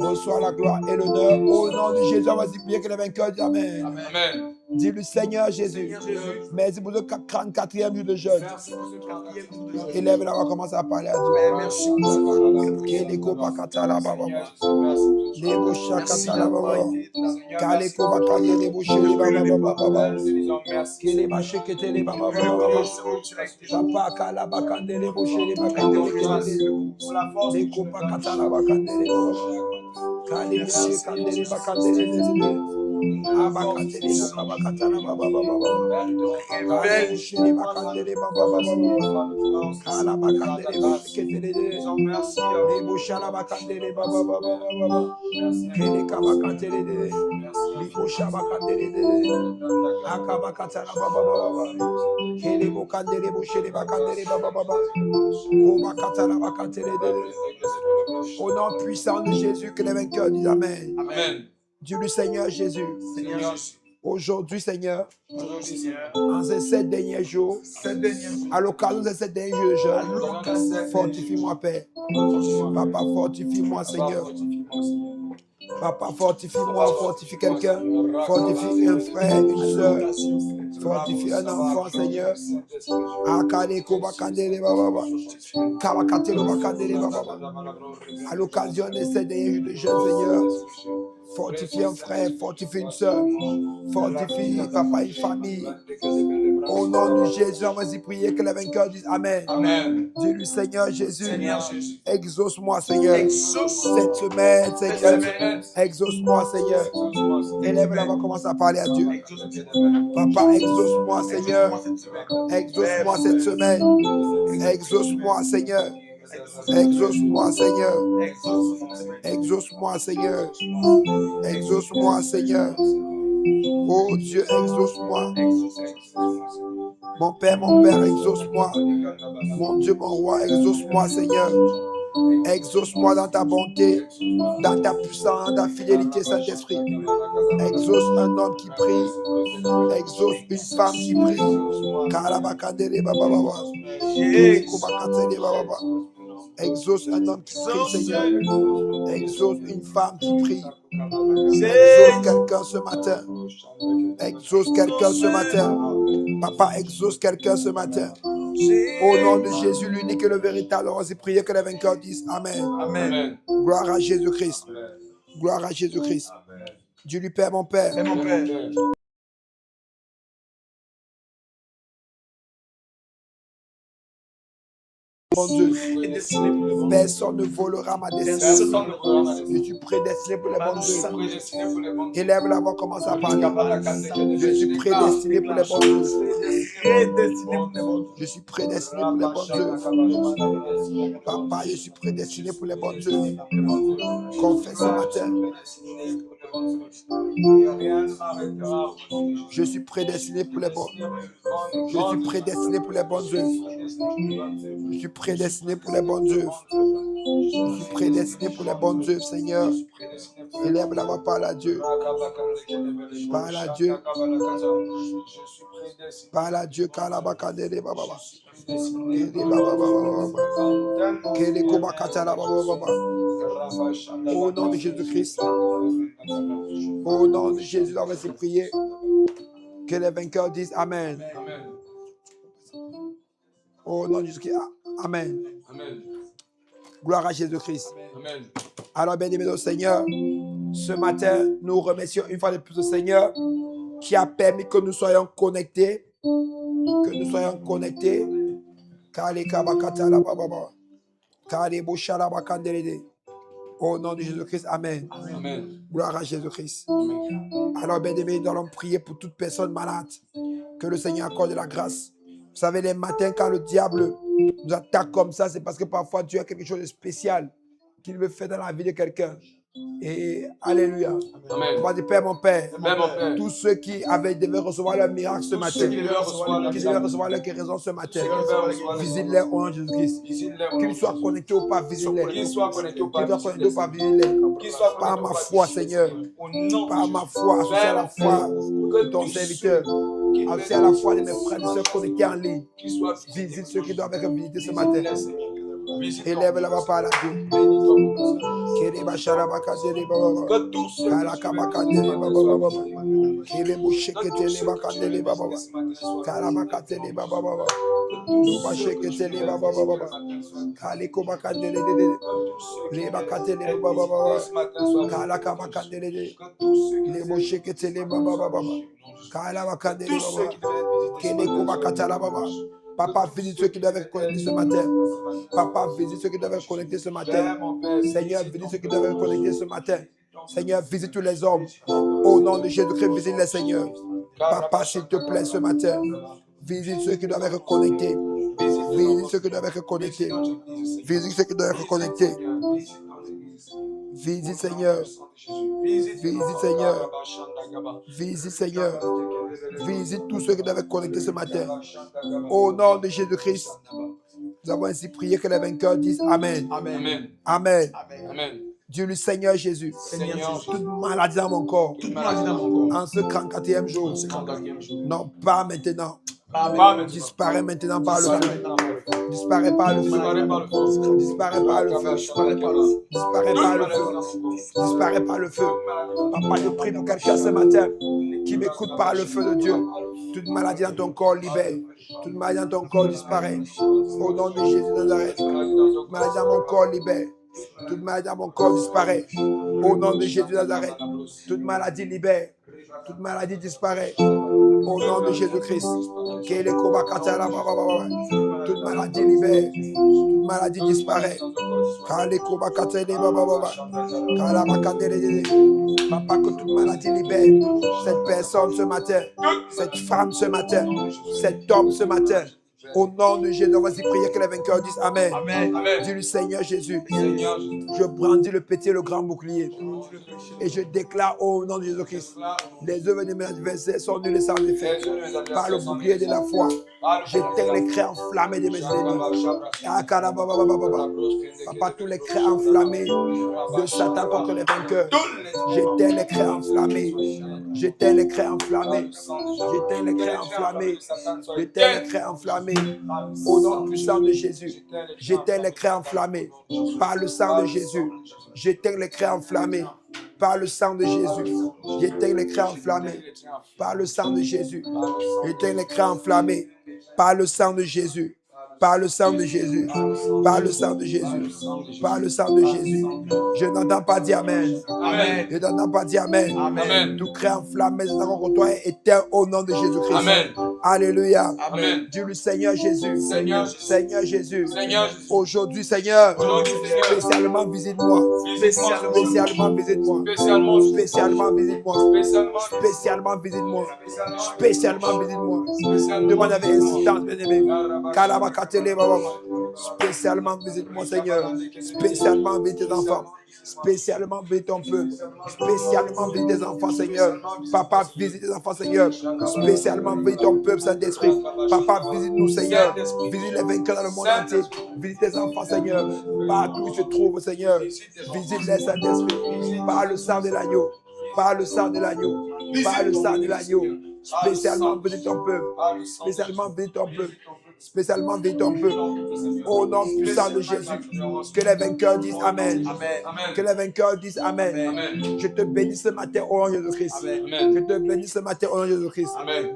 Reçois la gloire et l'honneur. Au nom de Jésus, on va prier que le vainqueur dit Amen. Amen. Dis-le Seigneur Jésus. Merci pour ce 44e jour de jeûne. Élève là, on va commencer à parler à Dieu. Merci. Kéléko bakatala baba. Lebo shakatala baba. Kaleko bakande lebo sheli baba baba. Kele bashekete le baba baba. Papa kala bakande lebo sheli bakande lebo. Leko bakatala bakande lebo. Kale shekande le bakande lebo. Abakande lebo kabakatala baba baba. Kale sheli bakande lebo baba baba. Kala bakande lebo shekete lebo. Lebo shala bakande lebo baba baba. Kele kabakande lebo. Lebo shabakande lebo. Akabakatala baba baba. Kele bokande lebo sheli bakande lebo baba baba. Obakatala bakande lebo. Au nom puissant de Jésus, que les vainqueurs disent Amen. Amen. Dieu le Seigneur Jésus. Seigneur. Aujourd'hui, Seigneur, en ces 7 derniers jours, à l'occasion de ces 7 derniers jours de jeûne, fortifie-moi, Père. Papa, fortifie-moi, Seigneur. Papa, fortifie-moi, fortifie quelqu'un, fortifie un frère, une soeur, fortifie un enfant, Seigneur. À l'occasion de ces derniers jours de jeûne, Seigneur, fortifie un frère, fortifie une soeur, fortifie, papa, une famille. Au nom de Jésus, on va y prier que les vainqueurs disent Amen. Amen. Dis-lui, Seigneur Jésus, Seigneur Jésus. Exauce-moi, Seigneur. Exauce. Cette semaine, Seigneur. semaine. Exauce-moi, Seigneur. Élève-la, on va commencer à parler à Dieu. Papa, exauce-moi, Seigneur. Exauce-moi cette semaine. Exauce-moi, Seigneur. Exauce-moi, Seigneur. Exauce-moi, Seigneur. Exauce-moi, Seigneur. Oh Dieu, exauce-moi. Mon Père, exauce-moi. Mon Dieu, mon roi, exauce-moi, Seigneur. Exauce-moi dans ta bonté, dans ta puissance, dans ta fidélité, Saint-Esprit. Exauce un homme qui prie. Exauce une femme qui prie. Exauce un homme qui prie, Seigneur. Exauce une femme qui prie. Exauce quelqu'un ce matin. Exauce quelqu'un ce matin. Papa, exauce quelqu'un ce matin. Au nom de Jésus, l'unique et le véritable, on va prier que les vainqueurs disent Amen. Amen. Gloire à Jésus-Christ. Gloire à Jésus-Christ. Dieu lui Père, mon Père. Et mon Père. Mon Dieu, personne ne volera ma destinée. Je suis prédestiné pour les bonnes œuvres. Élève la voix, commence à parler. Je suis prédestiné pour les bonnes œuvres. Je suis prédestiné pour les bonnes œuvres. Papa, je suis prédestiné pour les bonnes œuvres. Confesse ce matin. Je suis prédestiné pour les bonnes. Je suis prédestiné pour les bonnes œuvres. Je suis prédestiné pour les bonnes œuvres. Je suis prédestiné pour les bonnes œuvres, Seigneur. Élève la voix, parle à Dieu. Parle à Dieu. Parle à Dieu. Kalabakadele baba. Au nom de Jésus-Christ. Au nom de Jésus, on va se prier. Que les vainqueurs disent Amen. Au nom de Jésus-Christ. Amen. Amen. Gloire à Jésus-Christ. Amen. Alors, bien-aimés au Seigneur, ce matin, nous remercions une fois de plus le Seigneur qui a permis que nous soyons connectés. Que nous soyons connectés. Au nom de Jésus-Christ, Amen. Amen. Gloire à Jésus-Christ. Amen. Alors, bien-aimés, nous allons prier pour toute personne malade. Que le Seigneur accorde de la grâce. Vous savez, les matins, quand le diable nous attaque comme ça, c'est parce que parfois Dieu a quelque chose de spécial qu'il veut faire dans la vie de quelqu'un. Et Alléluia. Amen. On va dire, Père, mon Père, Père, mon Père. tous ceux qui devaient recevoir leur miracle ce matin, qui devaient recevoir leur guérison ce matin, visite-les au nom de Jésus-Christ. Qu'ils soient connectés ou pas, visite-les. Qu'ils soient connectés ou pas, visite-les. Par ma foi, Seigneur, par ma foi, associé à la foi de ton serviteur, associé à la foi de mes frères et sœurs connectés en ligne, visite ceux qui doivent être visités ce matin. Élève la par la vie. Kere bashara bakadere baba. Que tous ceux Kalaka bakadere baba baba. Kere busheketele bakadere baba baba. Kalabakatele baba baba. Lubasheketele baba baba. Kaliko bakadere dede. Lebakatele baba baba. Kalaka bakadere dede. Lebosheketele baba baba. Kalabakadere baba. Keleko bakatala baba. Papa, visite ceux qui doivent être connectés ce matin. Papa, visite ceux qui doivent être connectés ce matin. Seigneur, visite ceux qui doivent être connectés ce matin. Seigneur, visite tous les hommes. Au nom de Jésus-Christ, visite les seigneurs. Papa, s'il te plaît, ce matin, visite ceux qui doivent être connectés. Visite ceux qui doivent être connectés. Visite ceux qui doivent être connectés. Visite, Seigneur. Visite, Seigneur. Visite, Seigneur. Visite tous ceux qui doivent être connectés ce matin. Au nom de Jésus-Christ, nous avons ainsi prié que les vainqueurs disent Amen. Amen. Amen. Amen. Dis-lui, Seigneur Jésus, Seigneur, toute maladie dans mon corps, toute maladie dans mon corps, en ce 34e jour, ce 34e jour, non pas maintenant, Amen. disparaît maintenant par le feu. Disparaît par le feu. Disparaît par le feu. Disparaît par le feu. Disparaît par le feu. Disparaît par le feu. Papa, je prie pour quelqu'un ce matin qui m'écoute par le feu de Dieu. Toute maladie dans ton corps libère. Toute maladie dans ton corps disparaît. Au nom de Jésus de Nazareth. Toute maladie dans mon corps libère. Toute maladie dans mon corps disparaît. Au nom de Jésus de Nazareth. Toute maladie libère. Toute maladie disparaît. Au nom de Jésus-Christ. Toute maladie libère. Toute maladie disparaît. Papa, que toute maladie libère cette personne ce matin, cette femme ce matin, cet homme ce matin. Au nom de Jésus, on va y prier que les vainqueurs disent Amen. Amen. Dis-lui, Seigneur Jésus, Seigneur, je brandis le petit et le grand bouclier. Et je déclare au nom de Jésus-Christ, les œuvres de mes adversaires sont nulles et sans effet. Par le bouclier de la foi, j'éteins les cris enflammés de mes ennemis. Papa, tous les cris enflammés de Satan contre les vainqueurs, j'éteins les cris enflammés. J'éteins les cris enflammés. J'éteins les cris enflammés. J'éteins les cris enflammés. Au nom puissant de Jésus, j'éteins les cris enflammés. Par le sang de Jésus, j'éteins les cris enflammés. Par le sang de Jésus, j'éteins les cris enflammés. Par le sang de Jésus, j'éteins les cris enflammés. Par le sang de Jésus. Par le sang de Jésus, par le sang de Jésus, par le sang de Jésus. Je n'entends pas dire Amen. Amen. Je n'entends pas dire Amen. Amen. Tout cri enflammé contre toi est éteint au nom de Jésus-Christ. Amen. Alléluia. Amen. Dis-lui, Seigneur Jésus. Seigneur. Seigneur Jésus. Seigneur. Aujourd'hui, Seigneur, Aujourd'hui, Seigneur. spécialement visite-moi. Spécialement visite-moi. Spécialement. Spécialement visite-moi. Spécialement. Spécialement visite-moi. Spécialement visite-moi. Spécialement. Demande avec insistance, bien-aimé. Spécialement visite-moi, Seigneur. Spécialement visite tes enfants. Spécialement visite ton peuple. Spécialement visite tes enfants, Seigneur. Papa, visite tes enfants, Seigneur. Spécialement visite ton peuple, Saint-Esprit. Papa, visite-nous, Seigneur. Visite les vainqueurs dans le monde entier. Visite tes enfants, Seigneur. Partout où ils se trouvent, Seigneur. Visite-les, Saint-Esprit. Par le sang de l'agneau. Par le sang de l'agneau. Par le sang de l'agneau. Spécialement visite ton peuple. Spécialement visite ton peuple. Spécialement visite ton peuple. Au nom puissant de Jésus. Que les vainqueurs disent Amen. Que les vainqueurs disent Amen. Je te bénis ce matin au nom de Jésus-Christ. Je te bénis ce matin au nom de Jésus-Christ.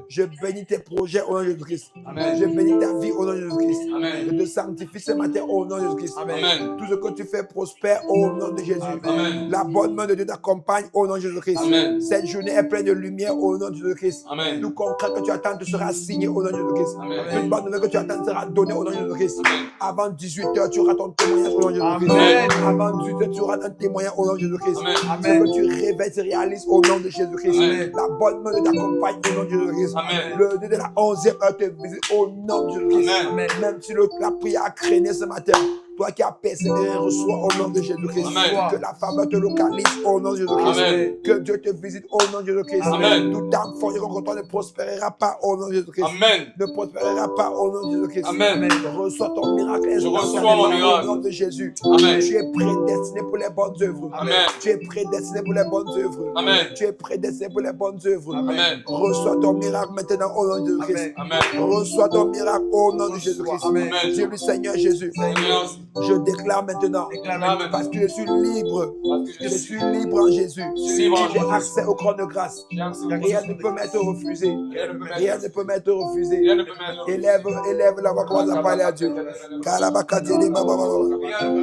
Je bénis tes projets au nom de Jésus-Christ. Je bénis ta vie au nom de Jésus-Christ. Je te sanctifie ce matin au nom de Jésus-Christ. Tout ce que tu fais prospère au nom de Jésus. La bonne main de Dieu t'accompagne au nom de Jésus-Christ. Cette journée est pleine de lumière au nom de Jésus-Christ. Tout concret que tu attends te sera signé au nom de Jésus-Christ. Toute bonne nouvelle que tu attends sera donnée au nom de Jésus-Christ. Avant 18h, tu auras ton témoignage au nom de Jésus-Christ. Avant 18h, tu auras un témoignage au nom de Jésus-Christ. Ce que tu réveilles se réalise au nom de Jésus-Christ. La bonne main de t'accompagne au nom de Jésus-Christ. Le Dieu de la 11e heure te visite au nom de Jésus-Christ. Même si la prière a craigné ce matin, toi qui as persévéré, reçois au nom de Jésus-Christ. Que la faveur te localise au nom de Jésus-Christ. Que Dieu te visite au nom de Jésus-Christ. Tout âme forgée contre toi ne prospérera pas au nom de Jésus-Christ. Ne prospérera pas au nom de Jésus-Christ. Reçois ton miracle au nom de Jésus. Tu es prédestiné pour les bonnes œuvres. Tu es prédestiné pour les bonnes œuvres. Tu es prédestiné pour les bonnes œuvres. Reçois ton miracle maintenant au nom de Jésus-Christ. Reçois ton miracle au nom de Jésus-Christ. Dis-lui, Seigneur Jésus. Je déclare maintenant, Amen. parce que je suis libre. Parce que Je je suis suis libre en Jésus. libre en J'ai Jésus. accès au trône de grâce. Rien ne peut m'être refusé. Rien ne peut m'être refusé. Rien ne peut m'être Élève la voix, commence à parler à Dieu. Kalabakadele baba baba.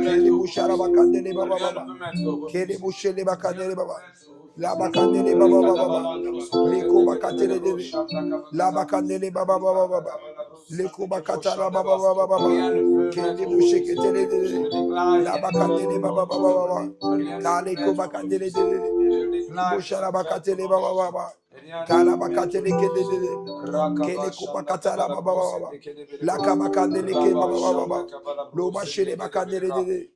Kele bouchara bakandele baba baba. Kele bouchele bakandele baba. La bakandele baba baba. Leko bakatele dele. La bakandele baba baba baba. Leko bakatala baba baba baba. Kele boucheketele dele. La bakandele baba baba baba. Kaleko bakandele dele. Bouchara bakatele baba baba. Kalabakatele kedele. Kele kubakatala baba baba. La kabakandele ke baba baba. Lo bachele bakandele dele.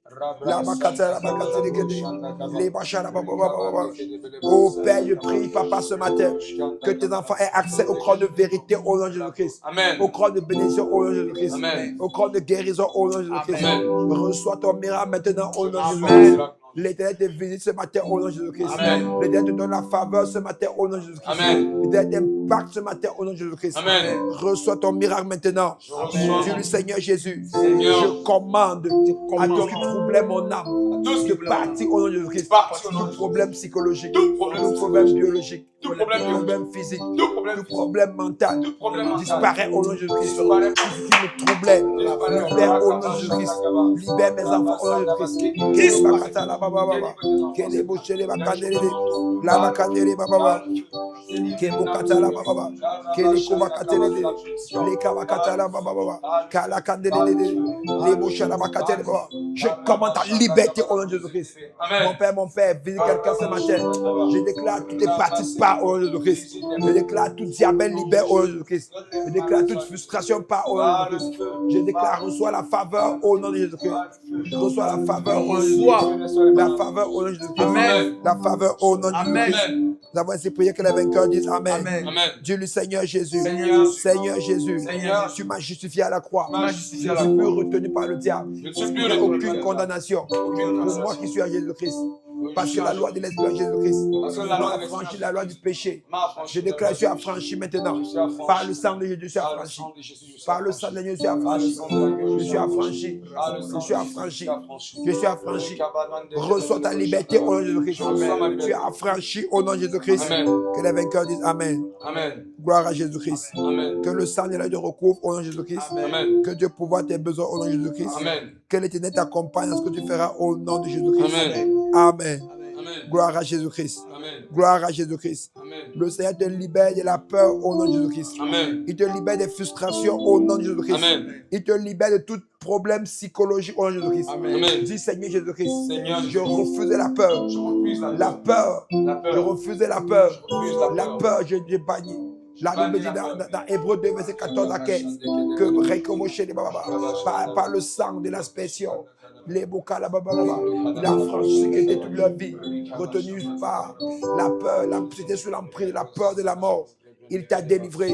La bakatala bakatele kedele. Les bachara baba baba. Oh Père, je prie, Papa, ce matin, que tes enfants aient accès au corps de vérité au nom de Jésus-Christ. Amen. Au corps de bénédiction au nom de Jésus-Christ. Amen. Au corps de guérison au nom de Jésus-Christ. Amen. Reçois ton miracle maintenant au nom de Amen. Jésus-Christ. L'Éternel te visite ce matin au nom de Jésus-Christ. Amen. L'Éternel te donne la faveur ce matin au nom de Jésus-Christ. Amen. L'Éternel t'impacte ce matin au nom de Jésus-Christ. Amen. Reçois ton miracle maintenant. reçois. Dieu le Seigneur Jésus. Seigneur. Je commande à tout ce qui troublait mon âme Tout ce qui de partir au nom de Jésus-Christ. Partir au nom de Tout problème psychologique, Tout problème tout problème biologique, Tout problème tout problème physique, Tout problème tout problème mental Tout problème mental. disparaît au nom de Jésus-Christ. Disparaît. Tout ce qui me troublait, libère au nom de Jésus-Christ. Libère mes enfants au nom de Jésus-Christ. Kele bakata la baba baba. Kele bochele bakandele. La bakandele baba baba. Kele bokata la baba baba. Kele kubakatele. Le kabakata la baba baba. Kala kandele. Le bochala bakatele baba. Je commande ta liberté au nom de Jésus-Christ. Amen. Mon Père, visite quelqu'un ce matin. Je déclare toutes les parties pas au nom de Jésus-Christ. Je déclare tout diabète libère au nom de Jésus-Christ. Je déclare toute frustration pas au nom de Jésus-Christ. Je déclare reçois la faveur au nom de Jésus-Christ. Reçois la faveur au nom de Jésus-Christ. La faveur au nom de Jésus-Christ. Amen. La faveur au nom de Jésus-Christ. Amen. Nous avons ainsi prié que les vainqueurs disent Amen. Amen. Dieu le Seigneur Jésus. Seigneur. Jésus. Seigneur. Tu m'as justifié à la croix. m'as Je justifié ne à la suis plus croix. retenu par le diable. Je ne suis Il plus n'y a retenu par le aucune diable. condamnation pour moi qui suis à Jésus-Christ. Parce que la loi de l'Esprit de Jésus-Christ m'a affranchi la loi du péché. Je déclare, je suis affranchi maintenant. Par le sang de Jésus, je suis affranchi. Par le sang de Jésus, je suis affranchi. Je suis affranchi. Je suis affranchi. Je suis affranchi. Reçois ta liberté au nom de Jésus-Christ. Tu es affranchi au nom de Jésus-Christ. Amen. Que les vainqueurs disent Amen. Amen. Gloire à Jésus-Christ. Amen. Que le sang de l'œil de recouvre au nom de Jésus-Christ. Amen. Que Dieu pourvoie tes besoins au nom de Jésus-Christ. Amen. Que l'Éternel t'accompagne dans ce que tu feras au nom de Jésus-Christ. Amen. Amen. Amen. Gloire à Jésus-Christ. Amen. Gloire à Jésus-Christ. Amen. Le Seigneur te libère de la peur au nom de Jésus-Christ. Amen. Il te libère des frustrations au nom de Jésus-Christ. Amen. Il te libère de tout problème psychologique au nom de Jésus-Christ. Amen. Dis Seigneur Jésus-Christ, Seigneur je refusais la peur. Je refuse La peur. La peur. Je refusais la peur. Je refuse la peur. Je bannis. La Bible dit dans Hébreux 2, verset 14 à 15, que récommochez les baba, par le sang de l'aspersion, les bocals, il a franchi ce qui était toute leur vie, retenu par la peur, c'était sous l'emprise de la peur de la mort. Il t'a délivré,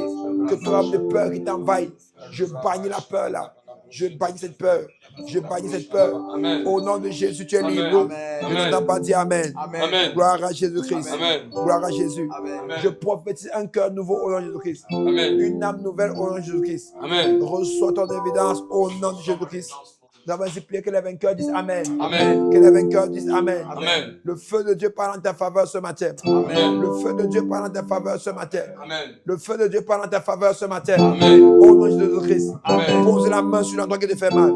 que toi de peur qui t'envahit. Je bannis la peur là. Je bannis cette peur. Je bannis cette peur. Amen. Au nom de Jésus, tu es libre. Je ne t'ai pas dit Amen. Amen. Gloire à Jésus-Christ. Amen. Gloire à Jésus. Amen. Je prophétise un cœur nouveau au nom de Jésus-Christ. Amen. Une âme nouvelle au nom de Jésus-Christ. Amen. Reçois ton évidence au nom de Jésus-Christ. Nous avons ainsi prié que les vainqueurs disent Amen. Amen. Que les vainqueurs disent Amen. Amen. Le feu de Dieu parle en ta faveur ce matin. Amen. Le feu de Dieu parle en ta faveur ce matin. Amen. Le feu de Dieu parle en ta faveur ce matin. Amen. Au nom de Jésus-Christ. Amen. Pose la main sur l'endroit qui te fait mal.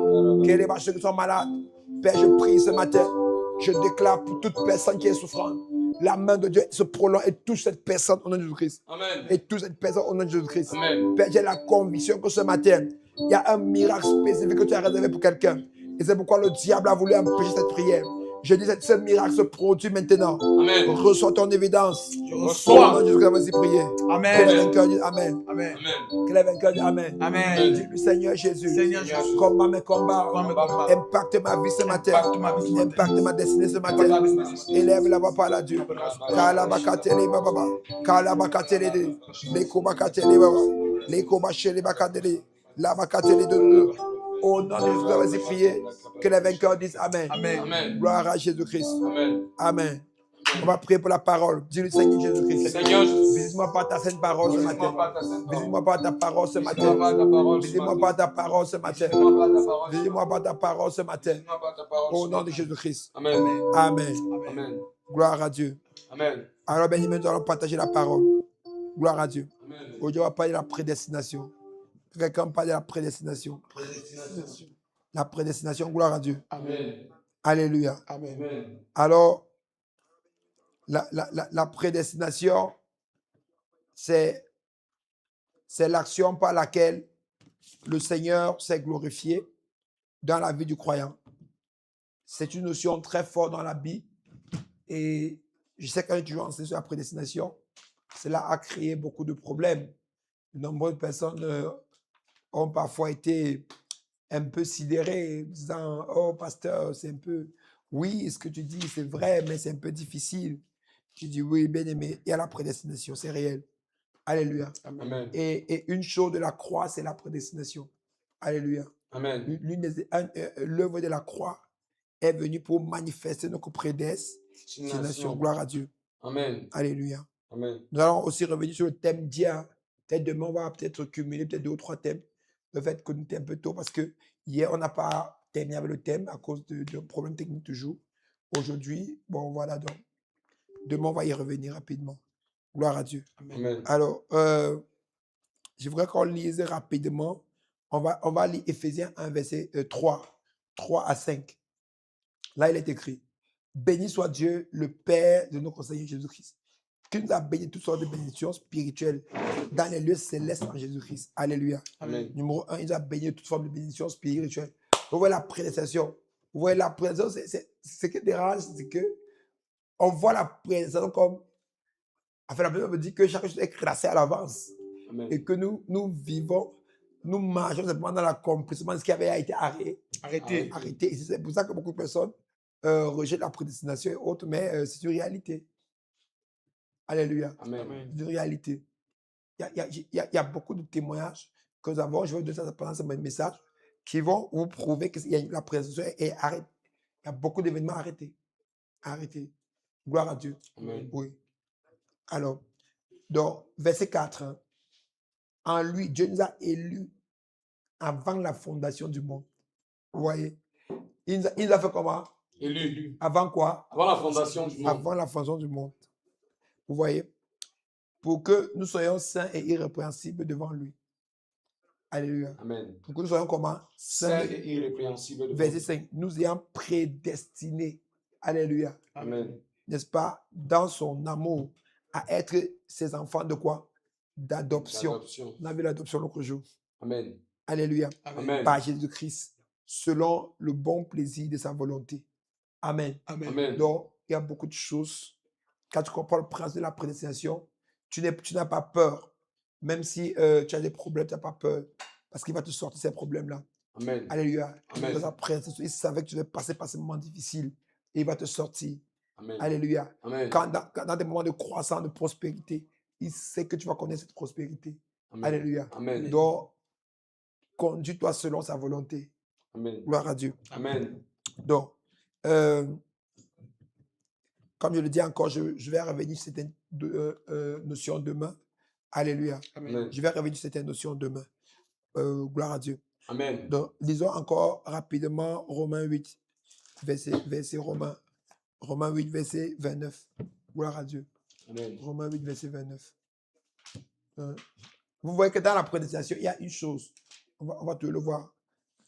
Que les ceux qui sont malades. Père, je prie ce matin. Je déclare pour toute personne qui est souffrante. La main de Dieu se prolonge et touche cette personne au nom de Jésus-Christ. Amen. Et touche cette personne au nom de Jésus-Christ. Amen. Père, j'ai la conviction que ce matin, il y a un miracle spécifique que tu as réservé pour quelqu'un. Et c'est pourquoi le diable a voulu empêcher cette prière. Je dis que ce miracle se produit maintenant. Amen. Reçois ton évidence. Je Au nom reçois. de Jésus, vas-y prier. Amen. Que les vainqueurs disent Amen. Amen. Amen. Que les vainqueurs disent Amen. Amen. Dis-lui Seigneur Jésus. Seigneur Jésus. Combat mes combats. Combat mes combats. Impacte ma vie ce matin. Impacte ma vie ce matin. Impacte ma destinée ce Impacte ma matin. destinée ce matin. Élève la voix par la Dieu. Kalabakatele baba. Kalabakatele de. Lekobakatele baba. Lekobachele bakatele. Labakatele de. Au nom de Jésus, vas-y prier. Que les vainqueurs disent Amen. Amen. Amen. Gloire à Jésus-Christ. Amen. Amen. On va prier pour la parole. Dis-le Seigneur Jésus-Christ. Seigneur Jésus, Visite-moi par ta sainte parole ce visite-moi matin. par ta sainte Visite-moi parole. par ta parole ce Visite-moi matin. par ta parole ce Visite-moi matin. par ta parole ce matin. Visite-moi par ta parole ce Visite-moi matin. par ta parole ce matin. Visite-moi par ta parole Au ce nom de matin. Jésus-Christ. Amen. Amen. Amen. Gloire à Dieu. Amen. Alors, bien, nous allons partager la parole. Gloire à Dieu. Amen. Aujourd'hui, on va parler de la prédestination. Quelqu'un parle de la prédestination. Prédestination. La prédestination, gloire à Dieu. Amen. Alléluia. Amen. Alors, la prédestination, c'est l'action par laquelle le Seigneur s'est glorifié dans la vie du croyant. C'est une notion très forte dans la Bible. Et je sais quand tu enseignes sur la prédestination, cela a créé beaucoup de problèmes. De nombreuses personnes ont parfois été un peu sidérées, disant « Oh, pasteur, c'est un peu... Oui, ce que tu dis, c'est vrai, mais c'est un peu difficile. » Tu dis « Oui, bien aimé, il y a la prédestination, c'est réel. » Alléluia. Amen. Et une chose de la croix, c'est la prédestination. Alléluia. Amen. L'œuvre de la croix est venue pour manifester notre prédestination. Gloire à Dieu. Amen. Alléluia. Amen. Nous allons aussi revenir sur le thème d'hier. Peut-être demain, on va peut-être cumuler peut-être 2 ou 3 thèmes. Le fait que nous étions un peu tôt parce que hier, on n'a pas terminé avec le thème à cause de problèmes techniques toujours. Aujourd'hui, bon, voilà donc. Demain, on va y revenir rapidement. Gloire à Dieu. Amen. Alors, je voudrais qu'on lise rapidement. On va lire Éphésiens 1, verset 3 à 5. Là, il est écrit « Béni soit Dieu, le Père de notre Seigneur Jésus-Christ, qui nous a béni toutes sortes de bénédictions spirituelles dans les lieux célestes en Jésus-Christ. » Alléluia. Amen. Numéro 1, il nous a béni toutes formes de bénédictions spirituelles. Vous voyez la prédestination. Vous voyez la prédestination, ce qui dérange, c'est que on voit la prédestination comme... Enfin, la Bible me dit que chaque chose est classée à l'avance. Amen. Et que nous vivons, nous marchons simplement dans l'accomplissement de ce qui avait été arrêté. Et c'est pour ça que beaucoup de personnes rejettent la prédestination et autres, mais c'est une réalité. Alléluia. Amen. C'est une réalité. Il y a beaucoup de témoignages que nous avons, je vais vous donner ça pendant ce message, qui vont vous prouver que la prédestination est arrêtée. Il y a beaucoup d'événements arrêtés. Gloire à Dieu. Amen. Oui. Alors, donc, verset 4. Hein. En lui, Dieu nous a élus avant la fondation du monde. Vous voyez? Il nous a fait comment? Élu. Avant quoi? Avant la fondation du monde. Avant la fondation du monde. Vous voyez? Pour que nous soyons saints et irrépréhensibles devant lui. Alléluia. Amen. Pour que nous soyons comment? Saint et irrépréhensible devant Verset lui. 5. Nous ayant prédestinés. Alléluia. Amen. N'est-ce pas? Dans son amour, à être ses enfants de quoi? D'adoption. L'adoption. On a vu l'adoption l'autre jour. Amen. Alléluia. Amen. Par Jésus-Christ, selon le bon plaisir de sa volonté. Amen. Amen. Donc, il y a beaucoup de choses. Quand tu comprends le principe de la prédestination, tu n'as pas peur. Même si tu as des problèmes, tu n'as pas peur. Parce qu'il va te sortir ces problèmes-là. Amen. Alléluia. Amen. Dans sa prédestination, il savait que tu vas passer par ces moments difficiles. Et il va te sortir. Amen. Alléluia. Amen. Quand dans des moments de croissance, de prospérité, il sait que tu vas connaître cette prospérité. Amen. Alléluia. Amen. Donc, conduis-toi selon sa volonté. Amen. Gloire à Dieu. Amen. Donc, comme je le dis encore, je vais revenir sur cette notion demain. Alléluia. Amen. Je vais revenir sur cette notion demain. Gloire à Dieu. Amen. Donc, lisons encore rapidement Romains 8, verset Romains 8, verset 29. Gloire à Dieu. Amen. Romains 8, verset 29. Vous voyez que dans la prédestination, il y a une chose. On va tout le voir.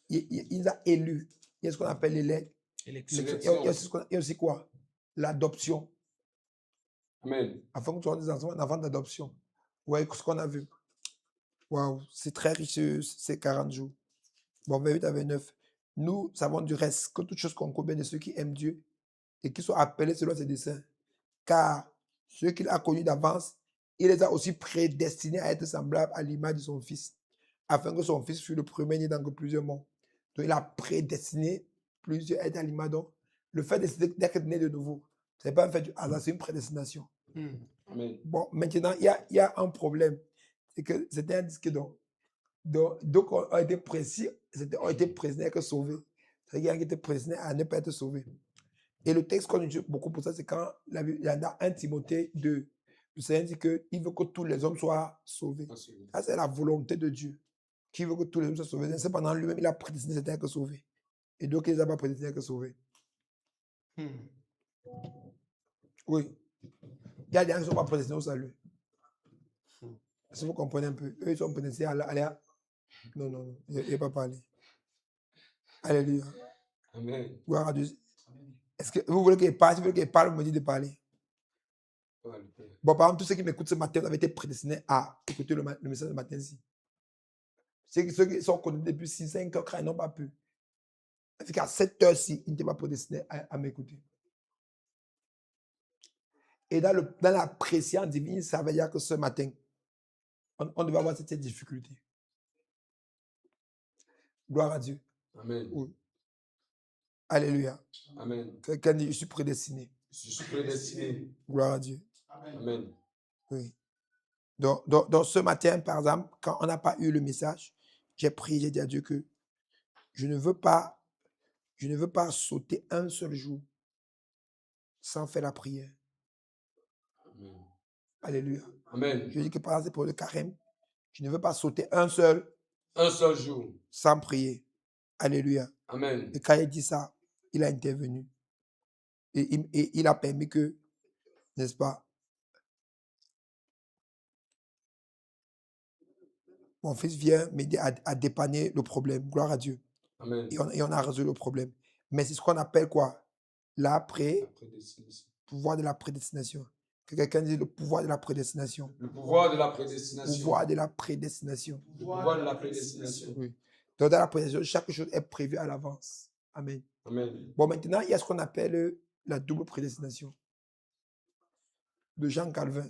Il a élu. Il y a ce qu'on appelle l'élect. Sélection. Il y a aussi quoi? L'adoption. Amen. Afin que tu sois des enfants d'adoption. Vous voyez ce qu'on a vu. Waouh, c'est très riche ces 40 jours. Bon, 28 à 29. Nous savons du reste que toutes choses concourent bien de ceux qui aiment Dieu et qui sont appelés selon ses desseins. Car ceux qu'il a connus d'avance, il les a aussi prédestinés à être semblables à l'image de son Fils, afin que son Fils fût le premier-né dans plusieurs mondes. Donc, il a prédestiné plusieurs à être à l'image. Donc, le fait d'être né de nouveau, ce n'est pas un fait du hasard, c'est une prédestination. Amen. Bon, maintenant, il y a un problème. C'est que c'était un disque donc on a été précis, ont été prédestinés à être sauvés. C'est-à-dire qu'ils ont été prédestinés à ne pas être sauvés. Et le texte qu'on utilise beaucoup pour ça, c'est quand il y en a 1 Timothée 2. Le Seigneur dit qu'il veut que tous les hommes soient sauvés. Ça, c'est la volonté de Dieu. Qui veut que tous les hommes soient sauvés. Cependant, lui-même, il a prédestiné certains que sauvés. Et donc, il ne les a pas prédestinés que sauvés. Oui. Il y a des gens qui ne sont pas prédestinés au salut. Si vous comprenez un peu, eux, ils sont prédestinés à aller à... Non, non, non, il n'a pas parlé. Alléluia. Amen. Gloire à Dieu. Est-ce que vous voulez qu'il parle? Si vous voulez qu'il parle, vous me dites de parler. Bon, par exemple, tous ceux qui m'écoutent ce matin, vous avez été prédestinés à écouter le message de matin-ci. Ceux qui sont connus depuis 6-5 heures, ils n'ont pas pu. C'est qu'à 7 heures-ci, ils n'étaient pas prédestinés à m'écouter. Et dans la préscience divine, ça veut dire que ce matin, on devait avoir cette difficulté. Gloire à Dieu. Amen. Oui. Alléluia. Amen. Quelqu'un dit, je suis prédestiné. Je suis prédestiné. Gloire à Dieu. Amen. Oui. Donc, ce matin, par exemple, quand on n'a pas eu le message, j'ai prié, j'ai dit à Dieu que je ne veux pas sauter un seul jour sans faire la prière. Amen. Alléluia. Amen. Je dis que par exemple, pour le carême, je ne veux pas sauter un seul jour sans prier. Alléluia. Amen. Et quand il dit ça, il a intervenu. Et il a permis que, n'est-ce pas, mon fils vient m'aider à dépanner le problème. Gloire à Dieu. Amen. Et on a résolu le problème. Mais c'est ce qu'on appelle quoi? Pouvoir de la prédestination. Que quelqu'un dise le pouvoir de la prédestination. Le pouvoir de la prédestination. Pouvoir de la prédestination. Le pouvoir de la prédestination. Oui. Donc, dans la prédestination, chaque chose est prévue à l'avance. Amen. Amen. Bon, maintenant, il y a ce qu'on appelle la double prédestination de Jean Calvin.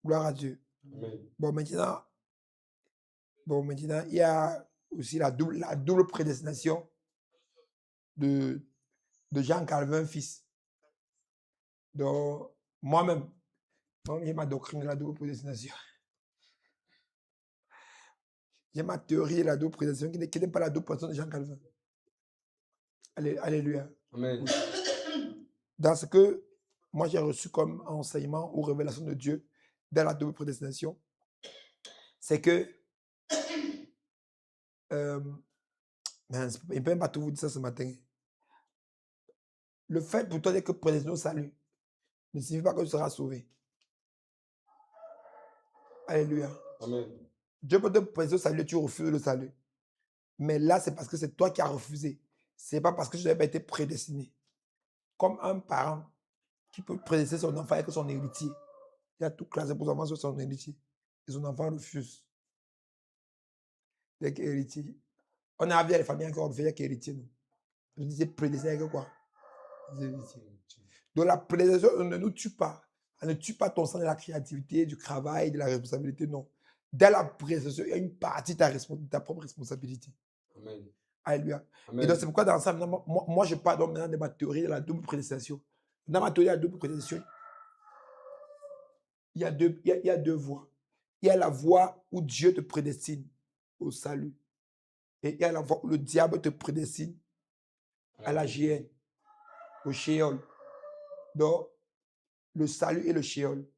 Gloire à Dieu. Amen. Bon, maintenant, il y a aussi la double prédestination de Jean Calvin, fils. Donc, moi-même, j'ai ma doctrine de la double prédestination. J'ai ma théorie de la double prédestination qui n'est pas la double prédestination de Jean Calvin. Alléluia. Amen. Dans ce que moi j'ai reçu comme enseignement ou révélation de Dieu dans la double prédestination, c'est que je ne peux même pas tout vous dire ça ce matin. Le fait pour toi d'être prédestiné au salut ne signifie pas que tu seras sauvé. Alléluia. Amen. Dieu peut te prédestiner au salut et tu refuses le salut. Mais là, c'est parce que c'est toi qui as refusé. Ce n'est pas parce que tu n'avais pas été prédestiné. Comme un parent qui peut prédestiner son enfant avec son héritier. Il a tout classé pour son enfant sur son héritier. Et son enfant refuse. Avec héritier. On a vu les familles qui ont refusé avec héritier. Nous disons prédestiné avec quoi? Des héritiers. Donc la prédestination ne nous tue pas. Elle ne tue pas ton sens de la créativité, du travail, de la responsabilité, non. Dans la prédestination, il y a une partie de ta propre responsabilité. Amen. Alléluia. Amen. Et donc c'est pourquoi dans ça, moi je parle donc maintenant de ma théorie de la double prédestination. Dans ma théorie de la double prédestination, il y a deux voies. Il y a la voie où Dieu te prédestine au salut. Et il y a la voie où le diable te prédestine à la géhenne, au shéol. Donc, le salut et le shéol.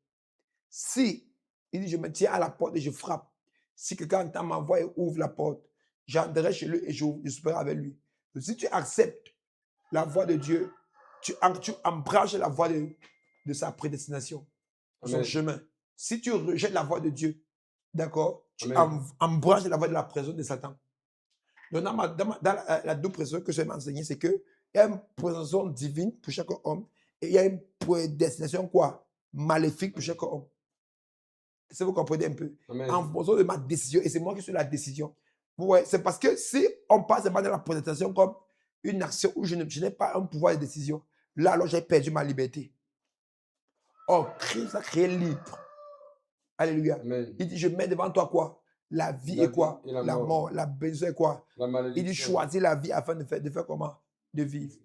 Si il dit, je me tiens à la porte et je frappe, si quelqu'un entend ma voix et ouvre la porte, j'entrerai chez lui et je souperai avec lui. Donc, si tu acceptes la voix de Dieu, tu embraches la voix de sa prédestination, son chemin. Si tu rejettes la voix de Dieu, d'accord, tu embraches la voix de la prison de Satan. Donc, dans la double prédestination que je vais m'enseigner, c'est qu'il y a une prédestination divine pour chaque homme et il y a une prédestination quoi? Maléfique pour chaque homme. Est-ce que vous comprenez un peu? Amen. En fonction de ma décision, et c'est moi qui suis la décision. Ouais, c'est parce que si on passe pas dans la prédestination comme une action où je n'ai pas un pouvoir de décision, là, alors j'ai perdu ma liberté. Or, Christ a créé libre. Alléluia. Amen. Il dit, je mets devant toi quoi? La vie et quoi? Et la mort. La bénédiction et quoi? La malédiction. Il dit, choisis la vie afin de faire comment? De vivre.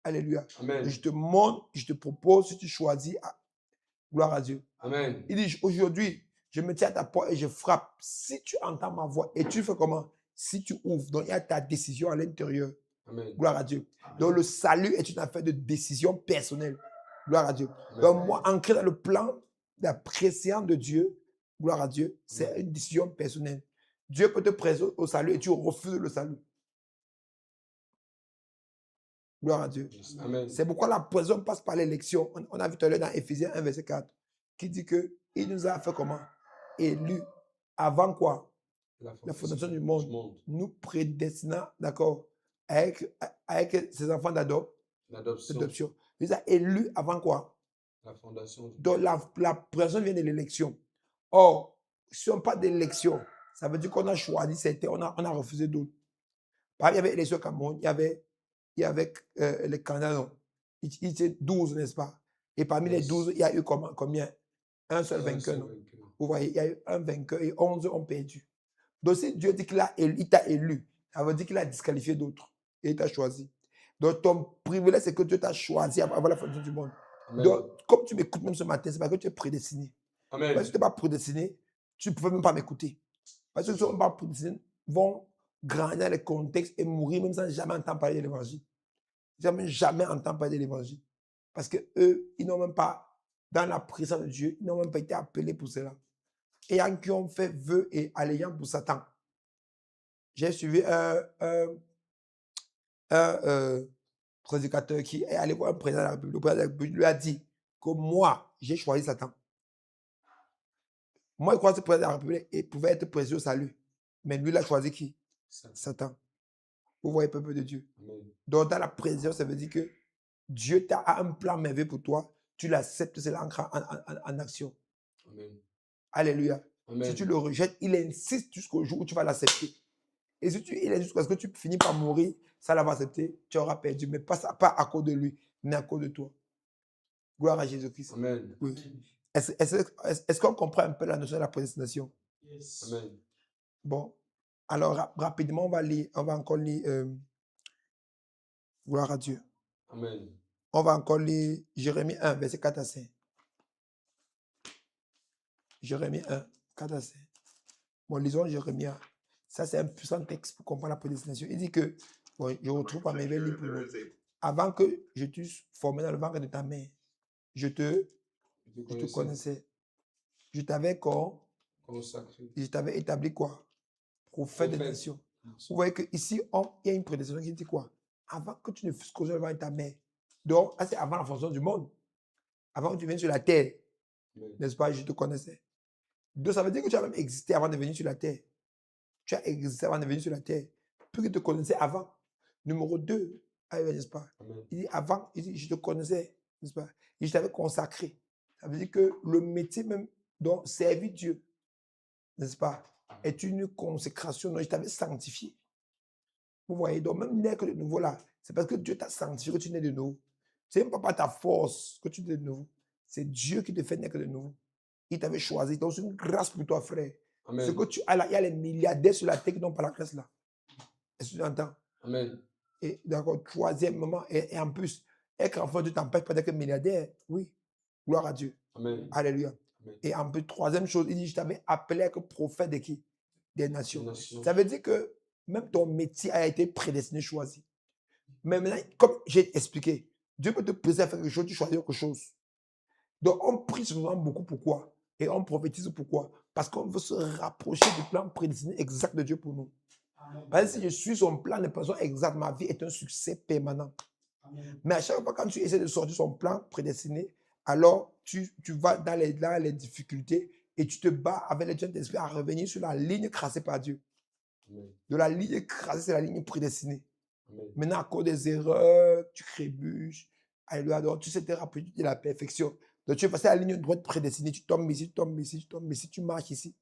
Alléluia. Amen. Je te montre, je te propose, si tu choisis, gloire à Dieu. Amen. Il dit, aujourd'hui, je me tiens à ta porte et je frappe. Si tu entends ma voix et tu fais comment? Si tu ouvres, donc il y a ta décision à l'intérieur. Amen. Gloire à Dieu. Donc le salut est une affaire de décision personnelle. Gloire à Dieu. Donc moi, ancré dans le plan de la préscience de Dieu, gloire à Dieu, c'est une décision personnelle. Dieu peut te présenter au salut et tu refuses le salut. Gloire à Dieu. Amen. C'est pourquoi la prison passe par l'élection. On a vu tout à l'heure dans Éphésiens 1, verset 4, qui dit qu'il nous a fait comment? Élus. Avant quoi? La fondation du monde. Nous prédestinant, d'accord, avec ses enfants d'adoption. Il nous a élus avant quoi? La fondation. Donc la prison vient de l'élection. Or, si on parle d'élection, ça veut dire qu'on a choisi certains, on a refusé d'autres. Par exemple, il y avait l'élection au Cameroun, il y avait les candidats, non. Ils étaient 12, n'est-ce pas? Et parmi les 12, il y a eu combien? Un seul vainqueur, non? Vous voyez, il y a eu un vainqueur et 11 ont perdu. Donc, si Dieu dit qu'il t'a élu, ça veut dire qu'il a disqualifié d'autres et il t'a choisi. Donc, ton privilège, c'est que Dieu t'a choisi avant la fondation du monde. Amen. Donc, comme tu m'écoutes même ce matin, c'est parce que tu es prédestiné. Amen. Parce que tu n'es pas prédestiné, tu ne pouvais même pas m'écouter. Parce que ceux qui ne sont pas prédestinés vont grandir dans les contextes et mourir même sans jamais entendre parler de l'évangile. Jamais entendre parler de l'évangile. Parce qu'eux, ils n'ont même pas, dans la présence de Dieu, ils n'ont même pas été appelés pour cela. Et il y en qui ont fait vœux et allégeance pour Satan. J'ai suivi un prédicateur qui est allé voir un président de la République. Le président de la République lui a dit que moi, j'ai choisi Satan. Moi, je crois que ce président de la République pouvait être président au salut. Mais lui, il a choisi qui? Satan. Vous voyez, peuple de Dieu. Amen. Donc, dans la présidence, ça veut dire que Dieu a un plan merveilleux pour toi. Tu l'acceptes, c'est l'ancre en action. Amen. Alléluia. Amen. Si tu le rejettes, il insiste jusqu'au jour où tu vas l'accepter. Et si il insiste jusqu'à ce que tu finis par mourir, ça va accepter, tu auras perdu. Mais pas à cause de lui, mais à cause de toi. Gloire à Jésus-Christ. Amen. Oui. Est-ce qu'on comprend un peu la notion de la prédestination? Yes. Amen. Bon. Alors, rapidement, on va encore lire. Gloire à Dieu. Amen. On va encore lire Jérémie 1, verset 4 à 5. Jérémie 1, 4 à 5. Bon, lisons Jérémie 1. Ça, c'est un puissant texte pour comprendre la prédestination. Il dit que, bon, je retrouve par mes livres pour vous. Avant que je t'eusse formé dans le ventre de ta mère, je te connaissais. Je t'avais consacré. Je t'avais établi quoi? Prophète des nations. Vous voyez qu'ici, il y a une prédestination qui dit quoi? Avant que tu ne fusses causé devant ta mère. Donc, c'est avant la fondation du monde. Avant que tu viennes sur la terre. N'est-ce pas? Je te connaissais. Donc, ça veut dire que tu as même existé avant de venir sur la terre. Tu as existé avant de venir sur la terre. Puis que tu te connaissais avant. Numéro 2, n'est-ce pas? Amen. Il dit avant, il dit, je te connaissais, n'est-ce pas? Et je t'avais consacré. Ça veut dire que le métier même dont servir Dieu, n'est-ce pas, est une consécration dont je t'avais sanctifié. Vous voyez, donc même naître de nouveau là, c'est parce que Dieu t'a sanctifié que tu nais de nouveau. C'est même pas par ta force que tu nais de nouveau. C'est Dieu qui te fait naître de nouveau. Il t'avait choisi. Donc c'est une grâce pour toi, frère. Amen. Ce que tu as là, il y a les milliardaires sur la terre qui n'ont pas la grâce là. Est-ce que tu entends? Amen. Et d'accord, troisième moment, et en plus, être enfant, tu t'empêches pas d'être milliardaire. Oui. Gloire à Dieu. Amen. Alléluia. Amen. Et en plus, troisième chose, il dit, je t'avais appelé à être prophète de qui? Des nations. Ça veut dire que même ton métier a été prédestiné, choisi. Mais maintenant, comme j'ai expliqué, Dieu peut te préciser à faire quelque chose, tu choisis quelque chose. Donc, on prie souvent beaucoup pourquoi? Et on prophétise pourquoi? Parce qu'on veut se rapprocher du plan prédestiné exact de Dieu pour nous. Parce que si je suis son plan de personne exact, ma vie est un succès permanent. Amen. Mais à chaque fois, quand tu essaies de sortir son plan prédestiné, alors tu vas dans les difficultés et tu te bats avec les gens d'esprit à revenir sur la ligne tracée par Dieu. Amen. De la ligne tracée, c'est la ligne prédestinée. Amen. Maintenant, à cause des erreurs, tu trébuches. Alléluia, donc tu sais te rapprocher de la perfection. Donc tu es passé à la ligne droite prédestinée, tu tombes ici, tu tombes ici, tu tombes ici, tu marches ici.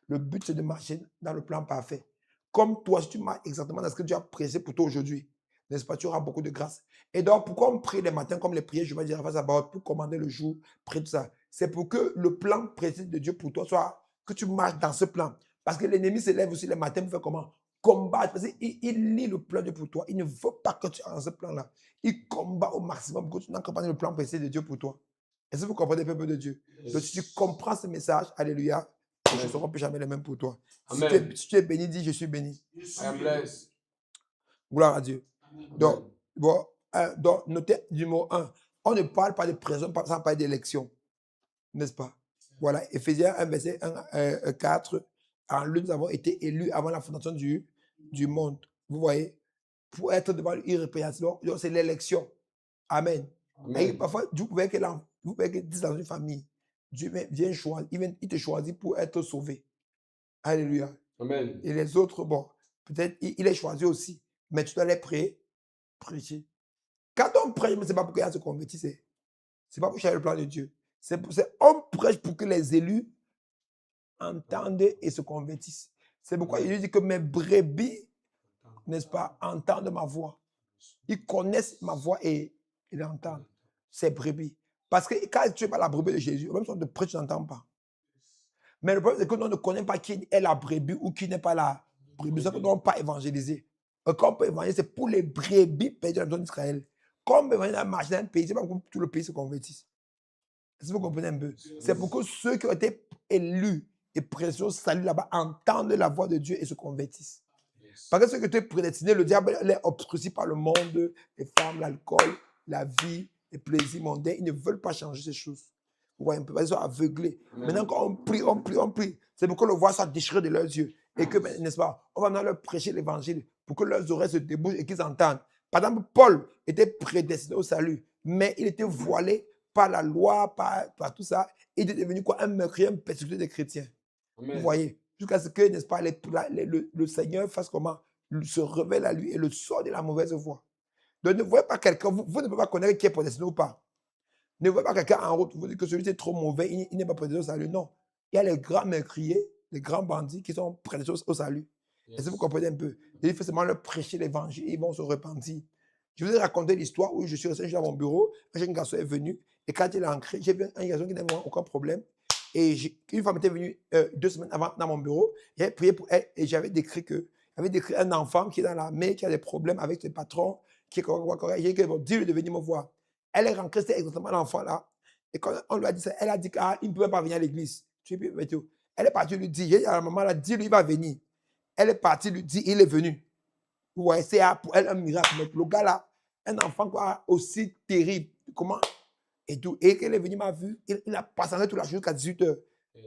Le but, c'est de marcher dans le plan parfait. Comme toi, si tu marches exactement dans ce que Dieu a pressé pour toi aujourd'hui, n'est-ce pas, tu auras beaucoup de grâce. Et donc, pourquoi on prie les matins comme les prières, je vais dire face à Barotte, pour commander le jour, prier tout ça? C'est pour que le plan précis de Dieu pour toi soit, que tu marches dans ce plan. Parce que l'ennemi se lève aussi les matins pour faire comment? Combattre. Parce qu'il lit le plan de Dieu pour toi. Il ne veut pas que tu aies dans ce plan-là. Il combat au maximum pour que tu n'entres pas dans le plan précis de Dieu pour toi. Est-ce que vous comprenez, peuple de Dieu? Yes. Donc, si tu comprends ce message, alléluia, les choses ne seront plus jamais les mêmes pour toi. Si tu es béni, dis je suis béni. I am blessed. Gloire à Dieu. Donc, bon, donc, notez numéro 1. On ne parle pas de prison sans parler d'élection. N'est-ce pas? Voilà, Éphésiens 1, verset 4. En lui, nous avons été élus avant la fondation du monde. Vous voyez? Pour être devant l'irrépréhensible. Donc, c'est l'élection. Amen. Et Amen. parfois, vous pouvez que dans une famille, Dieu vient choisir, il te choisit pour être sauvé. Alléluia. Amen. Et les autres, bon, peut-être il est choisi aussi, mais tu dois les prêcher. Quand on prêche, ce n'est pas pour qu'ils se convertissent. Ce n'est pas pour changer le plan de Dieu. On prêche pour que les élus entendent et se convertissent. C'est pourquoi il dit que mes brebis, n'est-ce pas, entendent ma voix. Ils connaissent ma voix et ils entendent. Ces brebis. Parce que quand tu n'es pas la brebis de Jésus, même si on te prêche, tu n'entends pas. Mais le problème, c'est que nous ne connaissons pas qui est la brebis ou qui n'est pas la brebis. C'est que nous n'avons pas évangélisé. Quand on peut évangéliser, c'est pour les brebis perdues de la maison d'Israël. Quand on peut évangéliser dans un pays, c'est pas pour que tout le pays se convertisse. Est-ce que vous comprenez un peu? C'est pour que ceux qui ont été élus et précieux salut là-bas entendent la voix de Dieu et se convertissent. Parce que ceux qui étaient prédestinés, le diable les obscurcit par le monde, les femmes, l'alcool, la vie, les plaisirs mondains. Ils ne veulent pas changer ces choses. Vous voyez un peu, ils sont aveuglés. Maintenant, quand on prie, c'est pour que le voile soit déchiré de leurs yeux. Et que, n'est-ce pas, on va maintenant leur prêcher l'évangile pour que leurs oreilles se débouchent et qu'ils entendent. Par exemple, Paul était prédestiné au salut, mais il était voilé par la loi, par tout ça. Il est devenu quoi? Un meurtrier, un persécuteur des chrétiens. Amen. Vous voyez? Jusqu'à ce que, n'est-ce pas, le Seigneur fasse comment? Se révèle à lui et le sort de la mauvaise voie. Donc, ne voyez pas quelqu'un, vous ne pouvez pas connaître qui est prédestiné ou pas. Ne voyez pas quelqu'un en route, vous dites que celui-ci est trop mauvais, il n'est pas prédestiné au salut. Non. Il y a les grands meurtriers, les grands bandits qui sont prédestinés au salut. Est-ce que vous comprenez un peu? Et il faut seulement leur prêcher l'évangile, ils vont se repentir. Je vous ai raconté l'histoire où je suis resté dans mon bureau, un jeune garçon est venu, et quand il est entré, j'ai vu un garçon qui n'avait aucun problème. Et une femme était venue 2 semaines avant dans mon bureau, j'avais prié pour elle et j'avais décrit un enfant qui est dans l'armée, qui a des problèmes avec ses patrons, qui est correct. J'ai dit, bon, dis-lui de venir me voir. Elle est rentrée, c'était exactement l'enfant là. Et quand on lui a dit ça, elle a dit qu'il ne pouvait pas venir à l'église. Elle est partie lui dire, j'ai dit à la maman, là, dis-lui, il va venir. Elle est partie lui dire, il est venu. Vous voyez, c'est pour elle un miracle. Mais le gars là, un enfant quoi, aussi terrible, comment et tout. Et quand il est venu, m'a vu, il a passé toute la journée jusqu'à 18h.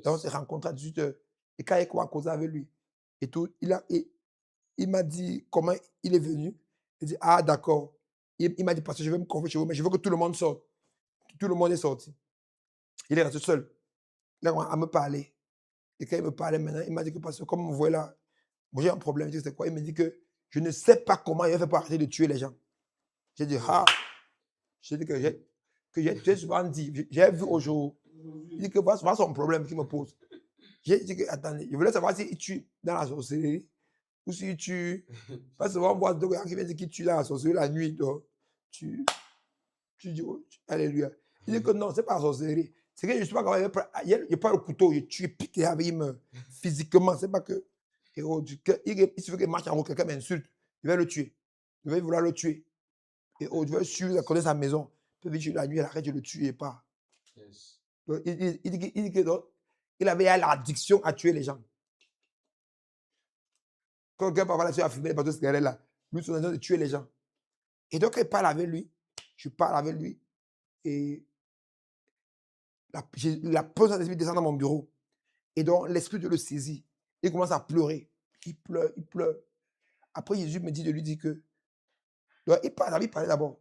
Donc on s'est rencontrés à 18h. Et quand il a causé avec lui, et tout, il m'a dit comment il est venu. Il dit, ah d'accord. Il m'a dit, parce que je vais me confier chez vous, mais je veux que tout le monde sorte. Tout le monde est sorti. Il est resté seul. Il a commencé à me parler. Et quand il me parlait maintenant, il m'a dit que parce que comme vous voyez là, moi j'ai un problème. C'est quoi? Il me dit que je ne sais pas comment il a fait pour arrêter de tuer les gens. J'ai dit, ah. J'ai dit que j'ai souvent dit, j'ai vu aujourd'hui. Il dit que voilà son problème qu'il me pose. J'ai dit que, attendez, je voulais savoir s'il tue dans la sorcellerie ou s'il tue. Parce que souvent, on voit deux gars qui viennent dire qu'il tue dans la sorcellerie la nuit. Donc, tu dis, oh, alléluia. Il dit que non, c'est pas la sorcellerie. C'est que je ne sais pas comment il prend le couteau, il tue, pique avec lui physiquement. C'est pas que. Il suffit qu'il marche en route, quelqu'un m'insulte, il va le tuer. Il va vouloir le tuer. Et je vais suivre, il connaît sa maison. Il peut venir la nuit, il arrête, je ne le tue pas. Yes. Donc, il dit qu'il avait l'addiction à tuer les gens. Quand quelqu'un parle là-dessus, à fumer les bateaux de cigarettes là, lui, son intention de tuer les gens. Et donc, il parle avec lui, je parle avec lui, et la présence de l'esprit descend dans mon bureau. Et donc, l'esprit de le saisit. Il commence à pleurer. Il pleure, il pleure. Après, Jésus me dit de lui dire que. Donc, il parlait d'abord.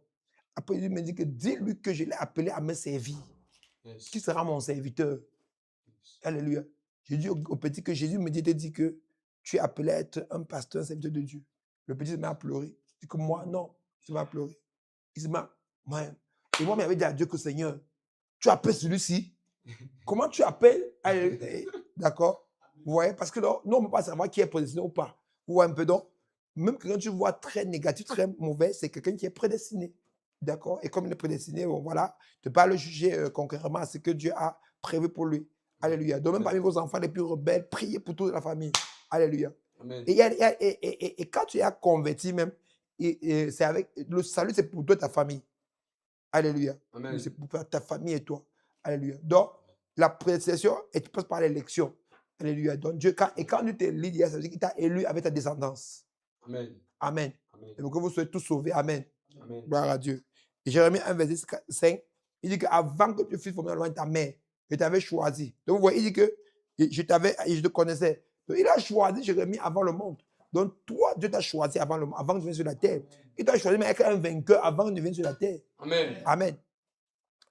Après, Jésus me dit que dis-lui que je l'ai appelé à me servir. Yes. Qui sera mon serviteur? Alléluia. J'ai dit au petit que Jésus me dit que tu es appelé à être un pasteur, un serviteur de Dieu. Le petit se met à pleurer. Il dit que moi, non, il se met à pleurer. Il se met à... Ouais. Et moi, j'avais dit à Dieu que Seigneur, tu appelles celui-ci. Comment tu appelles? D'accord? Vous voyez? Parce que là, nous, on ne peut pas savoir qui est prédestiné ou pas. Vous voyez un peu donc? Même quand tu vois très négatif, très mauvais, c'est quelqu'un qui est prédestiné. D'accord? Et comme il est prédestiné, bon, voilà, tu ne peux pas le juger concrètement à ce que Dieu a prévu pour lui. Alléluia. Donc, même parmi vos enfants les plus rebelles, priez pour toute la famille. Alléluia. Amen. Et quand tu es converti même, c'est avec le salut, c'est pour toi et ta famille. Alléluia. Amen. C'est pour ta famille et toi. Alléluia. Donc, la prédestination, et tu passes par l'élection. Alléluia. Donc, Dieu, quand Dieu t'élit, ça veut dire qu'il t'a élu avec ta descendance. Amen. Amen. Amen. Et pour que vous soyez tous sauvés. Amen. Amen. Gloire à Dieu. Et Jérémie 1, verset 5, il dit qu'avant que tu fusses formé dans le ventre de ta mère, je t'avais choisi. Donc vous voyez, il dit que je te connaissais. Donc il a choisi Jérémie avant le monde. Donc toi, Dieu t'a choisi avant que tu viennes sur la terre. Il t'a choisi mais avec un vainqueur avant que tu viennes sur la terre. Amen. Amen.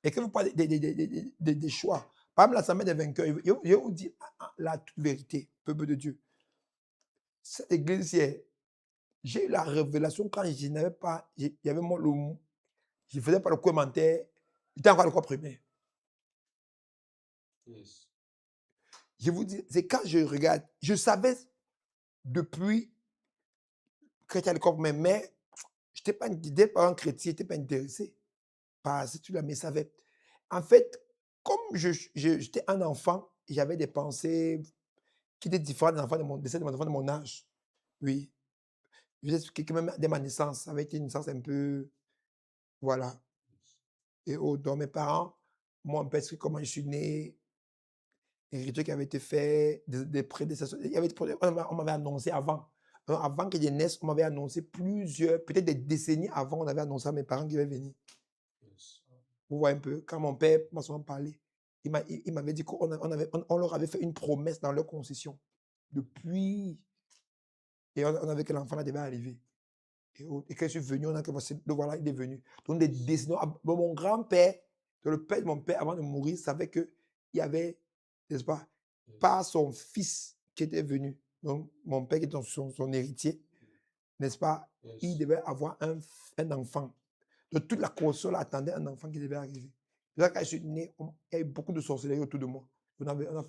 Et que vous parlez des choix. Par exemple, l'assemblée des vainqueurs, je vous dis la toute vérité, peuple de Dieu. Cette église, j'ai eu la révélation quand je n'avais pas, il y avait je ne faisais pas le commentaire, j'étais encore à l'école primaire. Yes. Je vous dis, c'est quand je regarde, je savais depuis que j'étais à l'école primaire, mais je n'étais pas un chrétien, je n'étais pas intéressé par ce truc-là, mais je savais. En fait, comme j'étais un enfant, j'avais des pensées qui étaient différentes des enfants de celles des enfants de mon âge. Oui. Je vais expliquer que même dès ma naissance, ça avait été une naissance un peu, voilà. Et donc mes parents m'ont un peu expliqué comment je suis né, les rituels qui avaient été faits, des prédécesseurs. On m'avait annoncé avant. Avant que je naisse, on m'avait annoncé peut-être des décennies avant, on avait annoncé à mes parents qu'ils allaient venir. Yes. Vous voyez un peu, quand mon père m'a souvent parlé, il m'avait dit qu'on leur avait fait une promesse dans leur concession. Depuis. Et on avait que l'enfant là devait arriver. Et quand je suis venu, on a commencé, le voilà, il est venu. Donc des décennies. Mon grand-père, le père de mon père, avant de mourir, savait qu'il y avait, n'est-ce pas, pas son fils qui était venu. Donc mon père qui était son héritier, n'est-ce pas, il Yes. devait avoir un enfant. Donc toute la console attendait un enfant qui devait arriver. Là, quand je suis né, il y a eu beaucoup de sorcellerie autour de moi. Vraiment,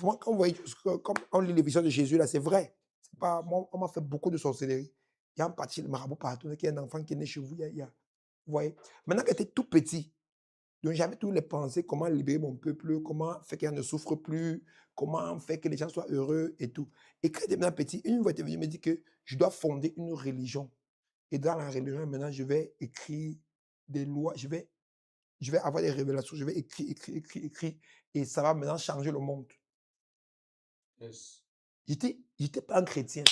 quand vous voyez, comme on lit les visions de Jésus, là, c'est vrai. C'est pas, moi, on m'a fait beaucoup de sorcellerie. Il y a un parti, le marabout partout, qu'il y a un enfant qui est né chez vous. Vous voyez. Maintenant que j'étais tout petit, donc j'avais tous les pensées, comment libérer mon peuple, comment faire qu'il ne souffre plus, comment faire que les gens soient heureux et tout. Et quand j'étais maintenant petit, une fois, il est venu me dire que je dois fonder une religion. Et dans la religion, maintenant, je vais écrire des lois, je vais avoir des révélations, je vais écrire, et ça va maintenant changer le monde. Yes. J'étais pas un chrétien.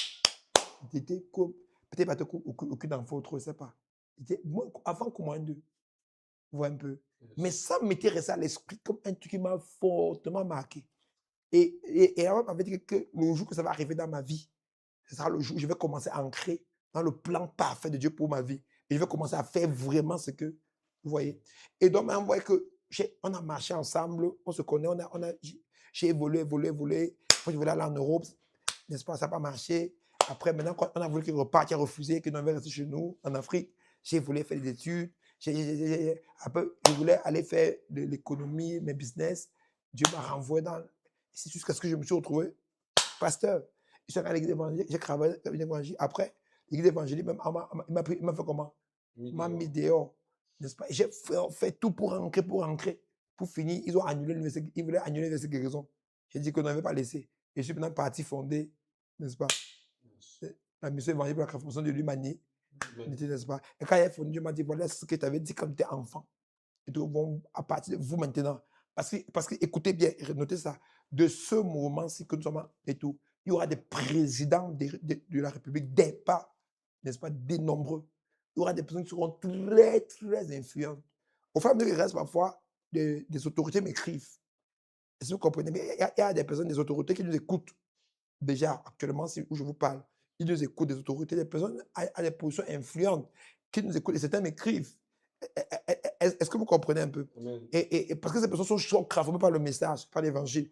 J'étais comme, peut-être pas aucun enfant, autre, je ne sais pas. Moi, avant qu'on d'eux, vous voyez un peu. Yes. Mais ça m'était resté à l'esprit comme un truc qui m'a fortement marqué. Et on m'avait dit que le jour que ça va arriver dans ma vie, ce sera le jour où je vais commencer à ancrer dans le plan parfait de Dieu pour ma vie. Et je vais commencer à faire vraiment ce que vous voyez. Et donc, on voit que on a marché ensemble, on se connaît, j'ai évolué. Quand je voulais aller en Europe, n'est-ce pas, ça n'a pas marché. Après, maintenant, quand on a voulu qu'il reparte, il a refusé, qu'il devait rester chez nous, en Afrique. J'ai voulu faire des études. Après, je voulais aller faire de l'économie, mes business. Dieu m'a renvoyé dans. C'est jusqu'à ce que je me suis retrouvé pasteur. Je suis allé à l'église évangélique, j'ai travaillé à l'église évangélique. Après, l'église évangélique, même, il m'a fait comment? Il m'a mis dehors. N'est-ce pas? J'ai fait tout pour rentrer. Pour finir, ils ont annulé l'université. Ils voulaient annuler l'université guérison. J'ai dit qu'on n'avait pas laissé. Et je suis maintenant parti fonder, n'est-ce pas? Yes. La mission évangélique pour la transformation de l'humanité, Amen. n'est-ce pas? Et quand il a fondé, Dieu m'a dit, voilà ce que tu avais dit quand tu étais enfant. Et donc, bon, à partir de vous maintenant, parce que écoutez bien, notez ça, de ce moment-ci que nous sommes et tout, il y aura des présidents de la République, pas, n'est-ce pas, des nombreux. Il y aura des personnes qui seront très, très influentes. Au fur et à mesure qu'il reste parfois, des autorités m'écrivent. Est-ce que vous comprenez? Mais il y a des personnes, des autorités qui nous écoutent. Déjà, actuellement, où je vous parle, ils nous écoutent, des autorités, des personnes à des positions influentes qui nous écoutent. Et certains m'écrivent. Est-ce que vous comprenez un peu? Amen. Et parce que ces personnes sont transformées par le message, par l'évangile.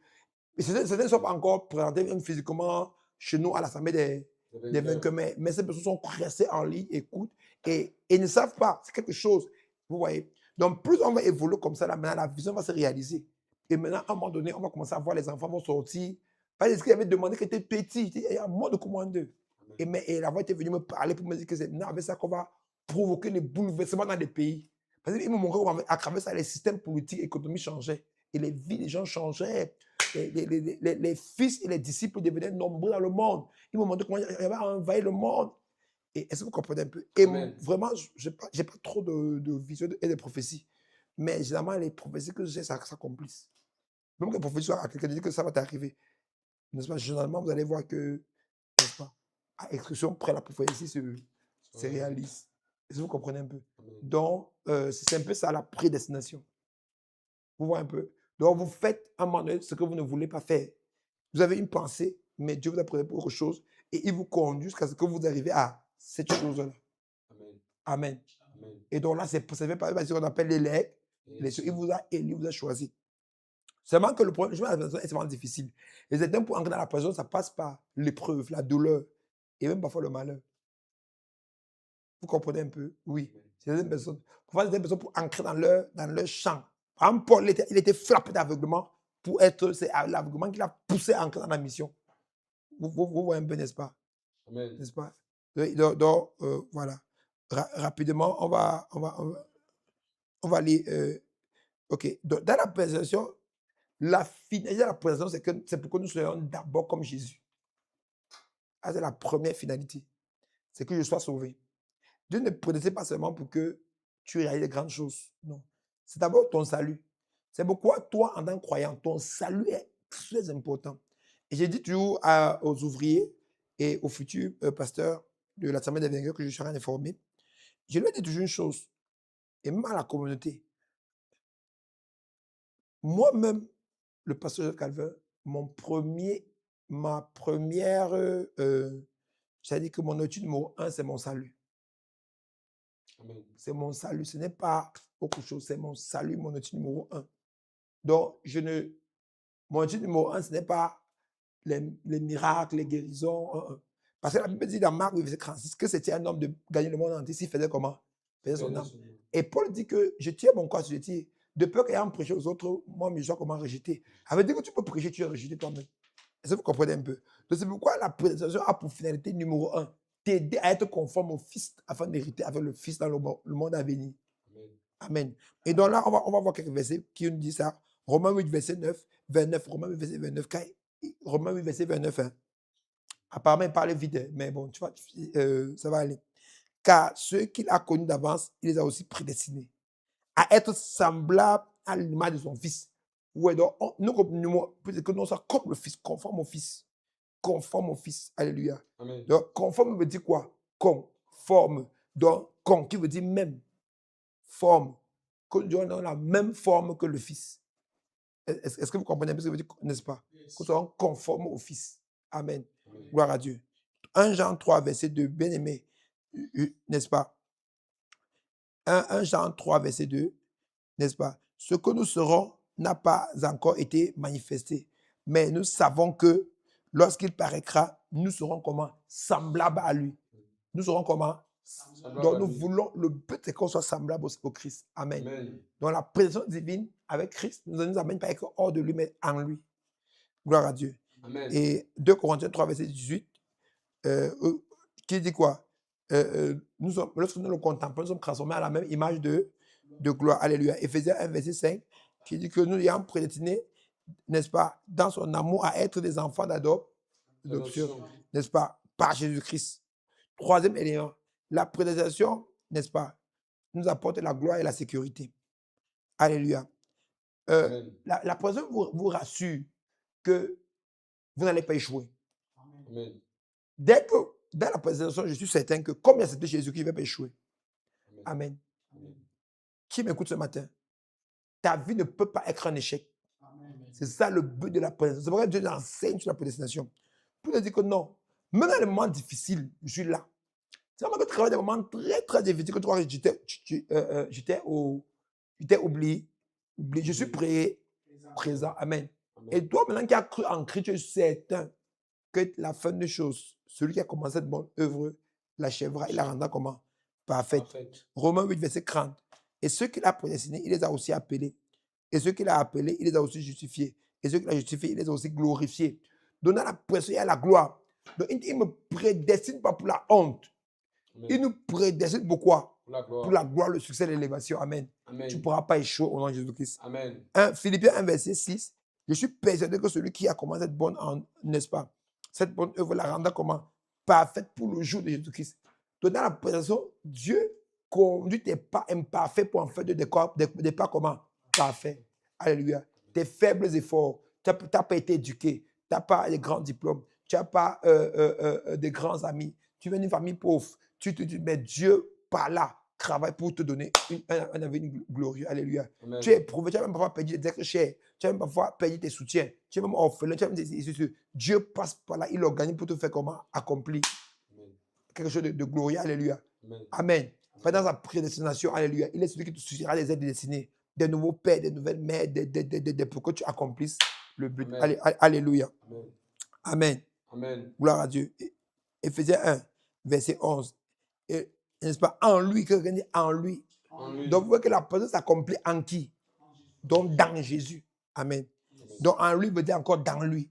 Et certains ne sont pas encore présentés même physiquement chez nous à l'Assemblée des vainqueurs, mais ces personnes sont restées en ligne, écoutent et ne savent pas. C'est quelque chose. Vous voyez? Donc, plus on va évoluer comme ça, là, maintenant, la vision va se réaliser. Et maintenant, à un moment donné, on va commencer à voir les enfants vont sortir. Parce qu'ils avaient demandé qu'ils étaient petits. Il y a un mot de commandeur. Et la voix était venue me parler pour me dire que c'est maintenant avec ça qu'on va provoquer des bouleversements dans les pays. Parce qu'il me montrait comment, à travers ça, les systèmes politiques, économiques changeaient. Et les vies des gens changeaient. Les fils et les disciples devenaient nombreux dans le monde. Il me montrait comment il y avait envahi le monde. Et est-ce que vous comprenez un peu? Et Amen. vraiment, je n'ai pas trop de vision et de prophéties. Mais généralement, les prophéties que j'ai, ça s'accomplissent. Même que les prophéties soient à quelqu'un de dire que ça va t'arriver. N'est-ce pas? Généralement, vous allez voir que, n'est-ce pas, à expression près la prophétie, c'est réaliste. Est-ce que vous comprenez un peu? Amen. Donc, c'est un peu ça la prédestination. Vous voyez un peu? Donc, vous faites à un moment donné ce que vous ne voulez pas faire. Vous avez une pensée, mais Dieu vous a préparé pour autre chose et il vous conduit jusqu'à ce que vous arrivez à cette chose-là. Amen. Amen. Amen. Et donc là, c'est fait par ce qu'on appelle l'élect. Yes. Il vous a élu, il vous a choisi. Seulement que le problème, je vois la prison est vraiment difficile. Et certains, pour entrer dans la prison, ça passe par l'épreuve, la douleur et même parfois le malheur. Vous comprenez un peu? Oui. Amen. Certaines personnes, parfois, certaines personnes, pour entrer dans leur champ. Par exemple, Paul, il était frappé d'aveuglement pour être. C'est l'aveuglement qui l'a poussé à entrer dans la mission. Vous voyez un peu, n'est-ce pas? Amen. N'est-ce pas? Donc, voilà. Rapidement, on va lire. OK. Donc, dans la présentation, la finalité de la présentation, c'est pour que nous soyons d'abord comme Jésus. Ça, c'est la première finalité. C'est que je sois sauvé. Dieu ne prédestine pas seulement pour que tu réalises de grandes choses. Non. C'est d'abord ton salut. C'est pourquoi toi, en tant que croyant, ton salut est très important. Et j'ai dit toujours aux ouvriers et aux futurs pasteurs de l'Assemblée des vainqueurs que je serai informé. Je leur ai dit toujours une chose, et même à la communauté. Moi-même, le pasteur de Calvaire, ma première, c'est-à-dire que mon étude numéro 1, c'est mon salut. Amen. C'est mon salut. Ce n'est pas autre chose. C'est mon salut, mon étude numéro 1. Donc, mon étude numéro 1, ce n'est pas les miracles, les guérisons. Parce que la Bible dit dans Marc, verset 36, que c'était un homme de gagner le monde entier. S'il faisait comment? Faisait son âme. Et Paul dit que je tiens mon corps sur le tir. De peur qu'ayant prêché aux autres, moi, je sois comment rejeter. Ça veut dire que tu peux prêcher, tu es rejeté toi-même. Est-ce que vous comprenez un peu? Donc, c'est pourquoi la prédication a pour finalité numéro 1, t'aider à être conforme au Fils afin d'hériter avec le Fils dans le monde à venir. Amen. Amen. Et donc là, on va voir quelques versets qui nous disent ça. Romains 8, verset 9, 29. Romains 8, verset 29. Romains 8, verset 29. Hein. Apparemment, il parle vite, hein, mais bon, tu vois, ça va aller. Car ceux qu'il a connus d'avance, il les a aussi prédestinés à être semblables à l'image de son Fils. Ouais, donc, peut-être que nous sommes comme le Fils, conforme au Fils. Conforme au Fils. Alléluia. Amen. Donc, conforme veut dire quoi? Conforme. Donc, qui veut dire même. Forme. Que nous avons la même forme que le Fils. Est-ce que vous comprenez un peu ce que veut dire, n'est-ce pas? Yes. Que nous soyons conformes au Fils. Amen. Amen. Gloire à Dieu. 1 Jean 3, verset 2, bien-aimé, n'est-ce pas? 1 Jean 3, verset 2, n'est-ce pas? Ce que nous serons n'a pas encore été manifesté, mais nous savons que lorsqu'il paraîtra, nous serons comment? Semblables à lui. Nous serons comment? Donc nous voulons, le but c'est qu'on soit semblable au Christ. Amen. Amen. Donc la présence divine avec Christ ne nous amène pas hors de lui, mais en lui. Gloire à Dieu. Amen. Et 2 Corinthiens 3, verset 18, qui dit quoi? Lorsque nous le contemplons, nous sommes transformés à la même image de gloire. Alléluia. Éphésiens 1, verset 5, qui dit que nous ayons prédestiné, n'est-ce pas, dans son amour à être des enfants d'adoption, n'est-ce pas, par Jésus-Christ. Troisième élément, la prédestination, n'est-ce pas, nous apporte la gloire et la sécurité. Alléluia. La prédestination vous rassure que vous n'allez pas échouer. Amen. Dès que, dans la prédestination, je suis certain que comme il y a cette Jésus qui ne va pas échouer. Amen. Amen. Qui m'écoute ce matin? Ta vie ne peut pas être un échec. C'est ça le but de la prédestination. C'est pourquoi Dieu enseigne sur la prédestination. Pour te dire que non, même dans les moments difficiles, je suis là. C'est vraiment que tu travailles des moments très, très difficiles que toi, j'étais oublié. Je suis présent. Amen. Et toi, maintenant qui as cru en Christ, tu es certain que la fin des choses, celui qui a commencé cette bonne œuvre, l'achèvera, il la rendra comment? Parfaite. Romains 8, verset 30. Et ceux qu'il a prédestinés, il les a aussi appelés. Et ceux qu'il a appelés, il les a aussi justifiés. Et ceux qu'il a justifiés, il les a aussi glorifiés. Donnant la pression et la gloire. Donc, il ne me prédestine pas pour la honte. Amen. Il nous prédestine pour quoi? Pour la gloire, le succès, l'élévation. Amen. Amen. Tu ne pourras pas échouer au nom de Jésus-Christ. Amen. Philippiens 1, verset 6. Je suis persuadé que celui qui a commencé cette bonne, n'est-ce pas? Cette bonne œuvre la rendra comment? Parfaite pour le jour de Jésus-Christ. Donc, dans la présentation, Dieu conduit tes pas imparfaits pour en faire des pas comment? Parfaits. Alléluia. Tes faibles efforts. Tu n'as pas été éduqué. Tu n'as pas de grands diplômes. Tu n'as pas de grands amis. Tu viens d'une famille pauvre. Mais Dieu, par là, travaille pour te donner un avenir glorieux. Alléluia. Amen. Tu es éprouvé, tu as même parfois perdu des êtres chers, tu as même parfois perdu tes soutiens, tu es même orphelin, tu as même Dieu passe par là, il organise pour te faire comment accomplir Amen. quelque chose de glorieux. Alléluia. Amen. Amen. Pendant sa prédestination, alléluia, il est celui qui te suscitera des aides destinées, des nouveaux pères, des nouvelles mères, pour que tu accomplisses le but. Amen. Alléluia. Amen. Amen. Amen. Gloire à Dieu. Éphésiens 1, verset 11. Et, n'est-ce pas? En lui, que dit en lui. En lui. Donc, vous voyez que la personne s'accomplit en qui? Donc, dans Jésus. Amen. Amen. Donc, en lui veut dire encore dans lui.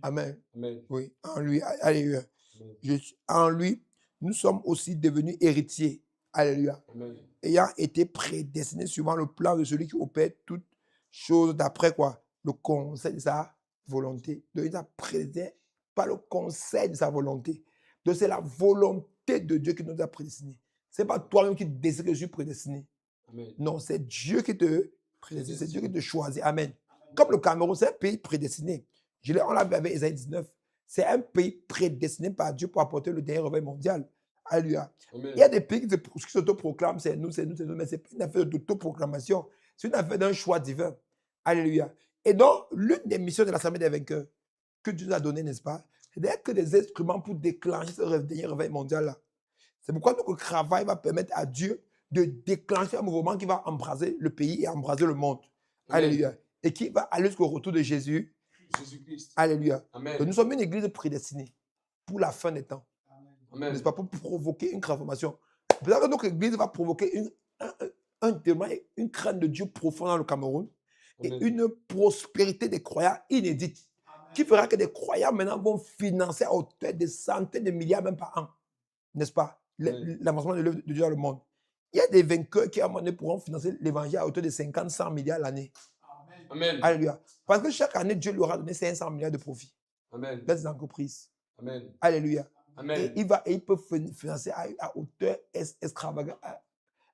Amen. Amen. Oui, en lui. Alléluia. Amen. En lui, nous sommes aussi devenus héritiers. Alléluia. Amen. Ayant été prédestinés suivant le plan de celui qui opère toutes choses d'après quoi? Le conseil de sa volonté. Donc, il a prédestiné par le conseil de sa volonté. Donc, c'est la volonté de Dieu qui nous a prédestinés. Ce n'est pas toi-même qui décides que je suis prédestiné. Amen. Non, c'est Dieu qui te prédestine, c'est Dieu qui te choisit. Amen. Comme le Cameroun, c'est un pays prédestiné. On l'a vu avec Isaïe 19. C'est un pays prédestiné par Dieu pour apporter le dernier réveil mondial. Alléluia. Amen. Il y a des pays qui s'autoproclament, c'est nous, mais ce n'est pas une affaire d'autoproclamation. C'est une affaire d'un choix divin. Alléluia. Et donc, l'une des missions de l'Assemblée des vainqueurs que Dieu nous a donné, n'est-ce pas, c'est d'être que des instruments pour déclencher ce dernier réveil mondial-là. C'est pourquoi notre travail va permettre à Dieu de déclencher un mouvement qui va embraser le pays et embraser le monde. Amen. Alléluia. Et qui va aller jusqu'au retour de Jésus. Jésus-Christ. Alléluia. Amen. Donc, nous sommes une église prédestinée pour la fin des temps. Amen. N'est-ce pas? Pour provoquer une transformation. C'est pour ça que notre église va provoquer une crainte de Dieu profonde dans le Cameroun et Amen. une prospérité des croyants inédite qui fera que des croyants maintenant vont financer à hauteur de centaines de milliards même par an. N'est-ce pas? L'avancement de l'œuvre de Dieu dans le monde. Il y a des vainqueurs qui à un moment donné pourront financer l'évangile à hauteur de 50-100 milliards l'année. Amen. Alléluia. Parce que chaque année, Dieu lui aura donné 500 milliards de profit Amen. dans ses entreprises. Amen. Alléluia. Amen. Et il peut financer à hauteur extravagante.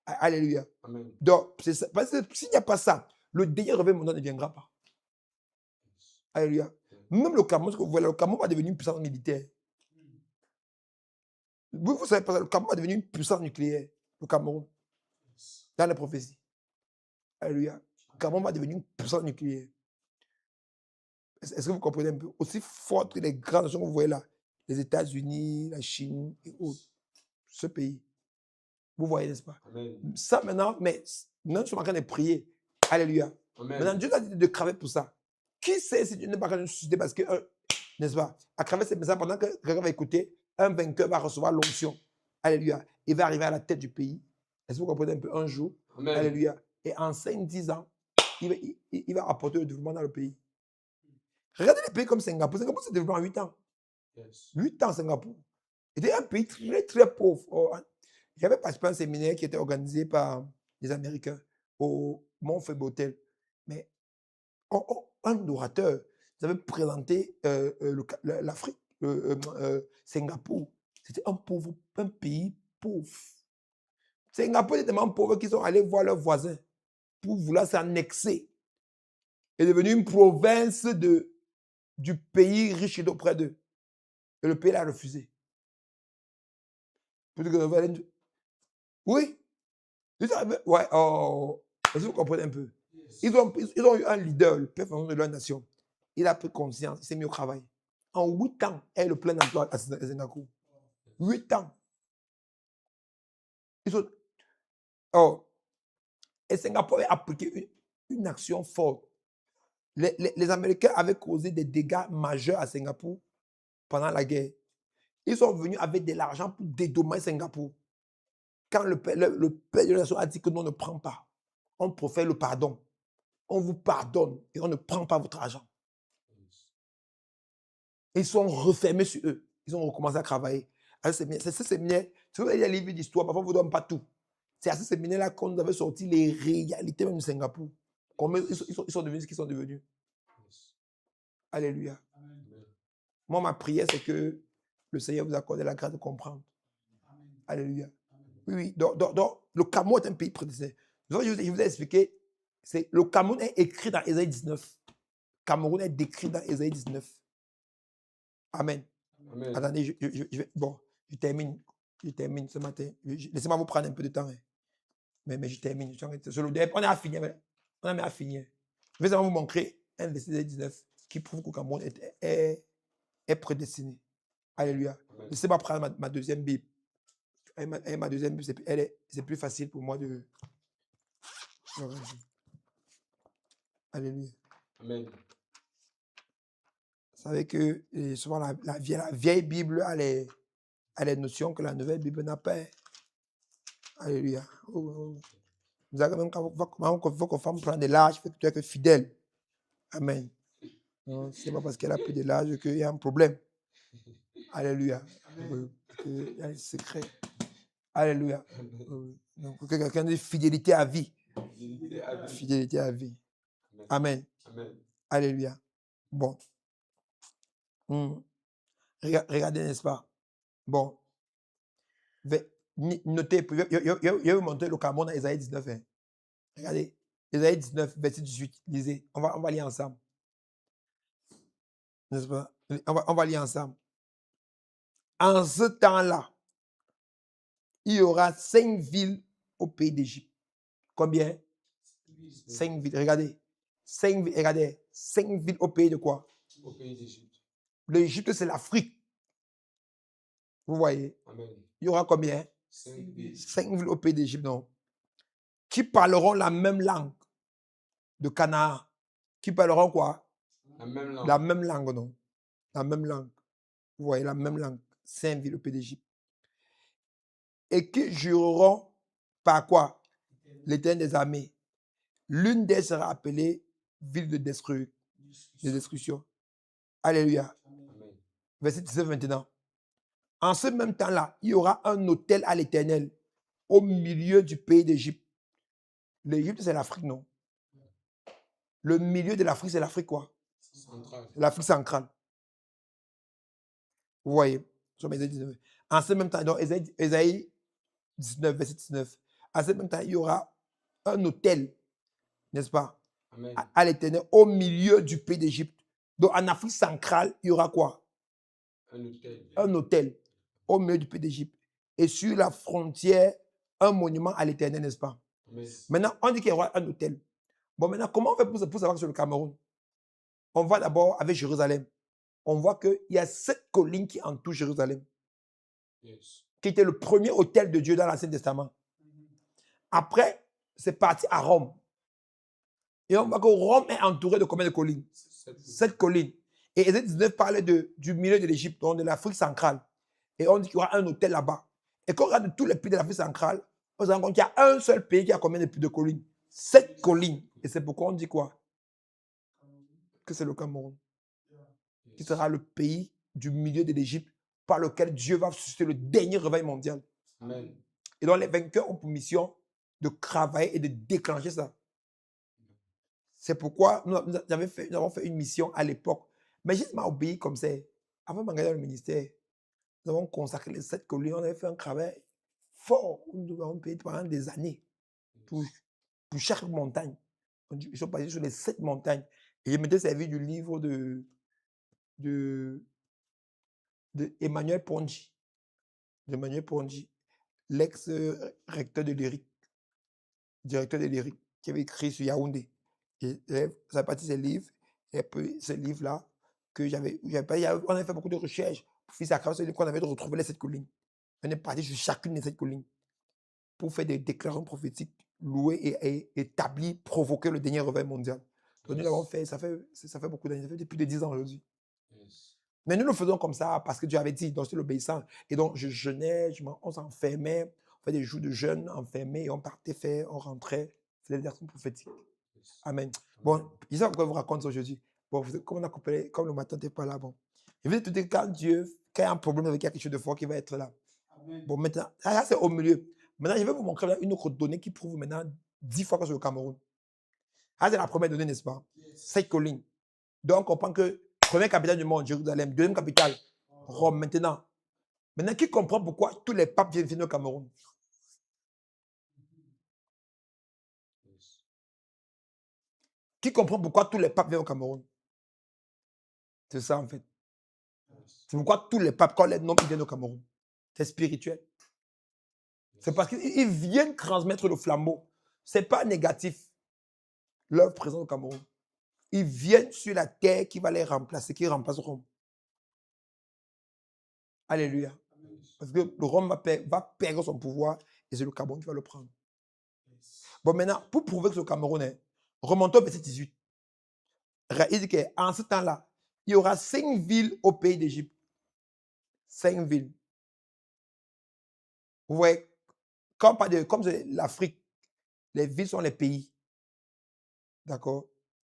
Alléluia. Amen. Donc, c'est ça. Parce que s'il n'y a pas ça, le dernier réveil mondial ne viendra pas. Alléluia. Même le Cameroun, ce que vous voyez, le Cameroun va devenir une puissance militaire. Vous savez pas, le Cameroun va devenir une puissance nucléaire. Le Cameroun. Dans les prophéties. Alléluia. Le Cameroun va devenir une puissance nucléaire. Est-ce que vous comprenez un peu? Aussi forte que les grandes nations que vous voyez là. Les États-Unis, la Chine et autres. Ce pays. Vous voyez, n'est-ce pas? Amen. Ça maintenant, mais nous sommes en train de prier. Alléluia. Amen. Maintenant, Dieu a dit de travailler pour ça. Qui sait si Dieu n'est pas en train de susciter parce que, n'est-ce pas, à travers ces messages, pendant que quelqu'un va écouter, un vainqueur va recevoir l'onction. Alléluia. Il va arriver à la tête du pays. Est-ce que vous comprenez un peu? Un jour. Amen. Alléluia. Et en 5-10 ans, il va apporter le développement dans le pays. Regardez les pays comme Singapour. Singapour s'est développé en 8 ans. Yes. 8 ans, Singapour. C'était un pays très, très pauvre. J'avais participé à un séminaire qui était organisé par les Américains au Mont Fabotel. Mais un orateur, vous avez présenté l'Afrique, Singapour. C'était un pays pauvre. Singapour est tellement pauvre qu'ils sont allés voir leurs voisins pour vouloir s'annexer. Et devenu une province du pays riche auprès d'eux. Et le pays l'a refusé. Oui. Ouais, oh. Est-ce que vous comprenez un peu? Ils ont eu un leader, le père de leur nation. Il a pris conscience, il s'est mis au travail. En 8 ans, il a eu le plein emploi à Singapour. 8 ans. Et Singapour a appliqué une action forte. Les Américains avaient causé des dégâts majeurs à Singapour pendant la guerre. Ils sont venus avec de l'argent pour dédommager Singapour. Quand le père de la nation a dit que non, on ne prend pas, on profère le pardon. On vous pardonne et on ne prend pas votre argent. Ils sont refermés sur eux. Ils ont recommencé à travailler. C'est ce séminaire. Si vous avez des livres d'histoire, parfois vous ne donnez pas tout. C'est à ce séminaire-là qu'on nous avait sorti les réalités même de Singapour. Comment ils sont devenus ce qu'ils sont devenus. Alléluia. Amen. Moi, ma prière, c'est que le Seigneur vous accorde la grâce de comprendre. Amen. Alléluia. Oui. Donc, le Cameroun est un pays prédestiné. Je vous ai expliqué. Le Cameroun est écrit dans Ésaïe 19. Cameroun est décrit dans Ésaïe 19. Amen. Amen. Attendez, je termine. Je termine ce matin. Laissez-moi vous prendre un peu de temps. Hein. Mais je termine. On est à finir. On est à finir. Je vais seulement vous montrer un verset 19 qui prouve que Cameroun est prédestiné. Alléluia. Laissez-moi prendre ma deuxième Bible. Ma deuxième Bible, c'est plus facile pour moi de... Alléluia. Amen. Vous savez que souvent la vieille Bible a les notions que la nouvelle Bible n'a pas. Alléluia. Vous avez même quand vos femmes prennent de l'âge, fait que tu es que fidèle. Amen. Ce n'est pas parce qu'elle a pris de l'âge qu'il y a un problème. Alléluia. Il y a un secret. Alléluia. Donc, que quelqu'un de fidélité à vie. Fidélité à vie. Amen. Amen. Alléluia. Bon. Regardez, n'est-ce pas? Bon. Notez, je vais vous montrer le Cameroun dans Isaïe 19. Hein. Regardez. Isaïe 19, verset 18. Lisez. On va lire ensemble. N'est-ce pas? On va lire ensemble. En ce temps-là, il y aura 5 villes au pays d'Égypte. Combien? 5 villes. Regardez. 5 villes. Regardez. 5 villes au pays de quoi? Au pays d'Égypte. L'Égypte, c'est l'Afrique. Vous voyez? Amen. Il y aura combien? 5 villes. 5 villes au pays d'Égypte, non? Qui parleront la même langue de Canaan. Qui parleront quoi? La même langue. La même langue, non? La même langue. Vous voyez, la même langue. 5 villes au pays d'Égypte. Et qui jureront par quoi? L'Éternel des armées. L'une d'elles sera appelée ville de destruction. Alléluia. Amen. Verset 19 maintenant. En ce même temps-là, il y aura un autel à l'Éternel au milieu du pays d'Égypte. L'Égypte, c'est l'Afrique, non? Le milieu de l'Afrique, c'est l'Afrique quoi? Centrale. L'Afrique centrale. Vous voyez? En ce même temps, donc Ésaïe 19, verset 19. En ce même temps, il y aura un autel, n'est-ce pas? Amen. À l'Éternel au milieu du pays d'Égypte. Donc en Afrique centrale, il y aura quoi? Un autel. Un autel au milieu du pays d'Égypte. Et sur la frontière, un monument à l'Éternel, n'est-ce pas? Amen. Maintenant, on dit qu'il y aura un autel. Bon, maintenant, comment on fait pour savoir que c'est le Cameroun? On va d'abord avec Jérusalem. On voit qu'il y a 7 collines qui entourent Jérusalem, Yes. qui était le premier autel de Dieu dans l'Ancien Testament. Après, c'est parti à Rome. Et on voit que Rome est entouré de combien de collines? 7 collines. Et Ésaïe 19 parlait du milieu de l'Égypte, donc de l'Afrique centrale. Et on dit qu'il y aura un autel là-bas. Et quand on regarde tous les pays de l'Afrique centrale, on se rend compte qu'il y a un seul pays qui a combien de collines? 7 collines. Et c'est pourquoi on dit quoi? Que c'est le Cameroun, qui sera le pays du milieu de l'Égypte par lequel Dieu va susciter le dernier réveil mondial. Amen. Et donc les vainqueurs ont pour mission de travailler et de déclencher ça. C'est pourquoi nous avons fait une mission à l'époque. Mais juste m'a obéi comme ça. Avant de m'engager dans le ministère, nous avons consacré les 7 collines. On avait fait un travail fort. Nous avons payé pendant des années pour chaque montagne. Ils sont passés sur les 7 montagnes. Et je m'étais servi du livre de Emmanuel Ponji. Emmanuel Ponji, l'ex-recteur de l'ERIC, directeur de l'ERIC, qui avait écrit sur Yaoundé. Et ça fait partie de ces livres, et puis ce livre-là, que on avait fait beaucoup de recherches pour faire ça, qu'on avait retrouvé les 7 collines. On est parti sur chacune des 7 collines pour faire des déclarations prophétiques, louer et établir, provoquer le dernier réveil mondial. Donc nous l'avons fait, ça fait beaucoup d'années, ça fait plus de 10 ans aujourd'hui. Yes. Mais nous le faisons comme ça parce que Dieu avait dit, donc c'est l'obéissance. Et donc je jeûnais, on s'enfermait, on fait des jours de jeûne enfermés, et on partait faire, on rentrait, c'était des actions prophétiques. Yes. Amen. Bon, je sais pas pourquoi je vous raconte ça aujourd'hui. Bon, comme on a coupé, comme le matin n'était pas là, bon. Je vais te dire, quand il y a un problème avec quelque chose de fort qui va être là. Amen. Bon, maintenant, ça c'est au milieu. Maintenant, je vais vous montrer là une autre donnée qui prouve maintenant 10 fois que c'est le Cameroun. Ça, c'est la première donnée, n'est-ce pas? Yes. 7 collines. Donc, on comprend que première capitale du monde, Jérusalem. Deuxième capitale, Rome. Maintenant, qui comprend pourquoi tous les papes viennent au Cameroun? Yes. Qui comprend pourquoi tous les papes viennent au Cameroun? C'est ça, en fait. Yes. C'est pourquoi tous les papes, quand les noms, ils viennent au Cameroun. C'est spirituel. C'est parce qu'ils viennent transmettre le flambeau. Ce n'est pas négatif, leur présence au Cameroun. Ils viennent sur la terre qui va les remplacer, qui remplace Rome. Alléluia. Parce que le Rome va perdre son pouvoir et c'est le Cameroun qui va le prendre. Bon, maintenant, pour prouver que c'est le Cameroun, remontons au verset 18. Il dit qu'en ce temps-là, il y aura 5 villes au pays d'Égypte. 5 villes. Vous voyez, comme c'est l'Afrique, les villes sont les pays. D'accord?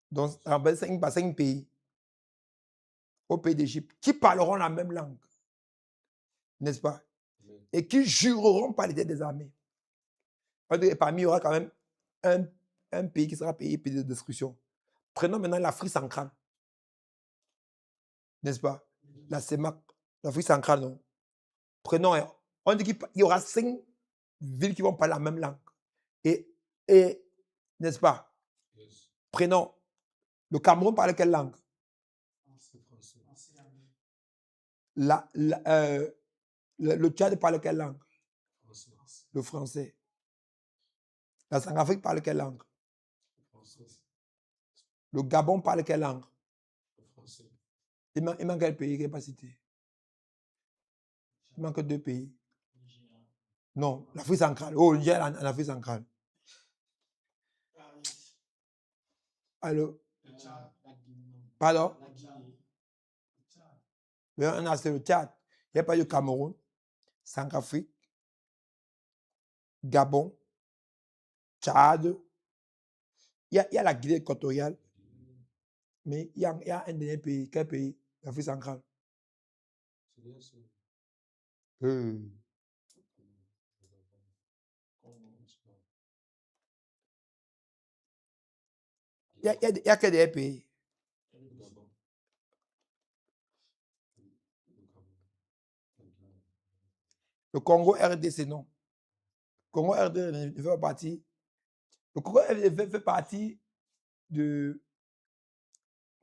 Donc, en 5 pays au pays d'Égypte qui parleront la même langue. N'est-ce pas? Et qui jureront par les têtes des armées. Et parmi, il y aura quand même un pays qui sera payé de destruction. Prenons maintenant l'Afrique centrale. N'est-ce pas? La CEMAC, l'Afrique centrale, non? Prenons, on dit qu'il y aura 5 villes qui vont parler la même langue. Et n'est-ce pas? Prenons, le Cameroun parle quelle langue? Le Tchad parle quelle langue? Le français. La Centrafrique parle quelle langue? Le Gabon parle quelle langue? Il manque quel pays qui n'est pas cité? Il manque 2 pays. Non, l'Afrique centrale. Oh, il y a en Afrique centrale. Alors, pardon? C'est le Tchad. Il n'y a pas de Cameroun, Centrafrique, Gabon, Tchad. Il y a la Guinée équatoriale. Mais il y a un dernier pays. Quel pays? L'Afrique centrale. Il y a que des pays. Le Congo RDC, non. Le Congo RDC ne fait pas partie. Le Congo RDC fait partie de.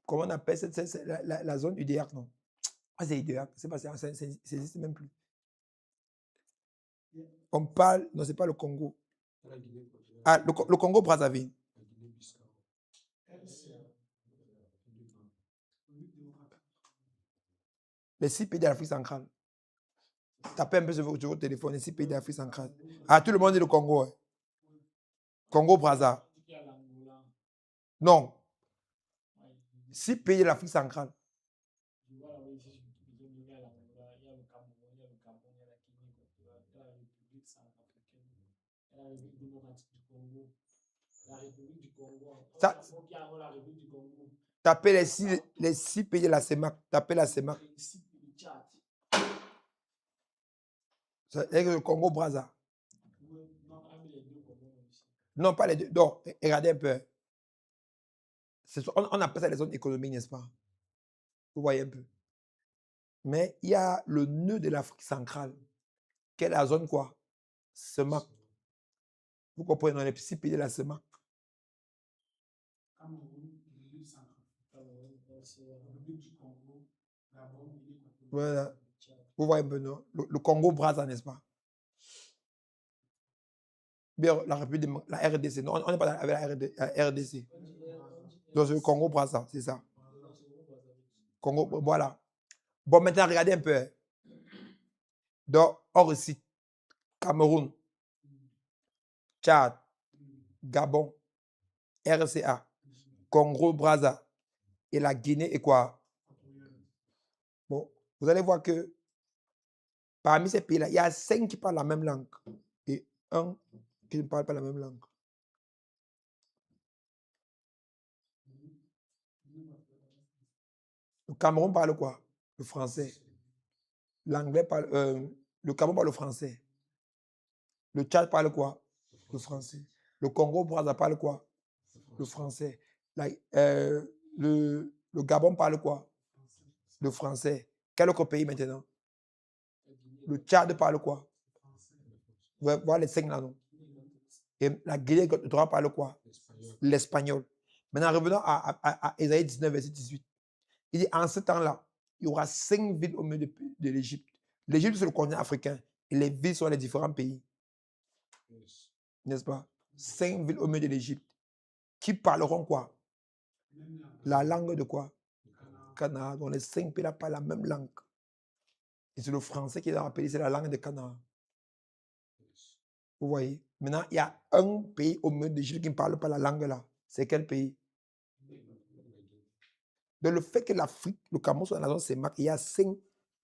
Comment on appelle la zone UDR, non? Ah, c'est UDR. C'est pas ça. Ça n'existe même plus. On parle. Non, c'est pas le Congo. Ah, le Congo Brazzaville. Les 6 pays de l'Afrique centrale. Tapez un peu sur votre téléphone, les 6 pays de l'Afrique centrale. Ah, tout le monde dit le Congo. Hein. Congo Brazza. Non. 6 pays de l'Afrique centrale. Tapez les 6 pays de la CEMAC. Tapez la CEMAC. C'est le Congo Brazza. Non, pas les deux. Donc, regardez un peu. On appelle ça les zones économiques, n'est-ce pas? Vous voyez un peu. Mais il y a le nœud de l'Afrique centrale. Quelle est la zone quoi? CEMAC. Vous comprenez, dans les 6 pays de la CEMAC. Voilà. Vous voyez un peu, non? Le Congo Brazza, n'est-ce pas? Bien, la République, la RDC. Non, on n'est pas avec la RDC. Donc, c'est le Congo Brazza, c'est ça. Congo, voilà. Bon, maintenant, regardez un peu. Donc, on recite Cameroun, Tchad, Gabon, RCA, Congo Brazza et la Guinée et quoi? Bon, vous allez voir que parmi ces pays-là, il y a 5 qui parlent la même langue et 1 qui ne parle pas la même langue. Le Cameroun parle quoi? Le français. L'anglais parle. Le Cameroun parle le français. Le Tchad parle quoi? Le français. Le Congo Brazza parle quoi? Le français. Le Gabon parle quoi? Le français. Quel autre pays maintenant? Le Tchad parle quoi? Vous voyez les 5 là, non? Et la Guinée équatoriale parle quoi? L'espagnol. Maintenant, revenons à Ésaïe 19, verset 18. Il dit, en ce temps-là, il y aura 5 villes au milieu de l'Égypte. L'Égypte, c'est le continent africain. Et les villes sont les différents pays. Yes. N'est-ce pas? 5 villes au milieu de l'Égypte qui parleront quoi? La langue de quoi? Le Canaan. Canaan. Donc les 5 pays-là parlent la même langue. Et c'est le français qui est appelé, c'est la langue de Canaan. Yes. Vous voyez? Maintenant, il y a un pays au milieu de l'Égypte qui ne parle pas la langue là. C'est quel pays? Donc le fait que l'Afrique, le Cameroun soit dans la zone CEMAC, il y a 5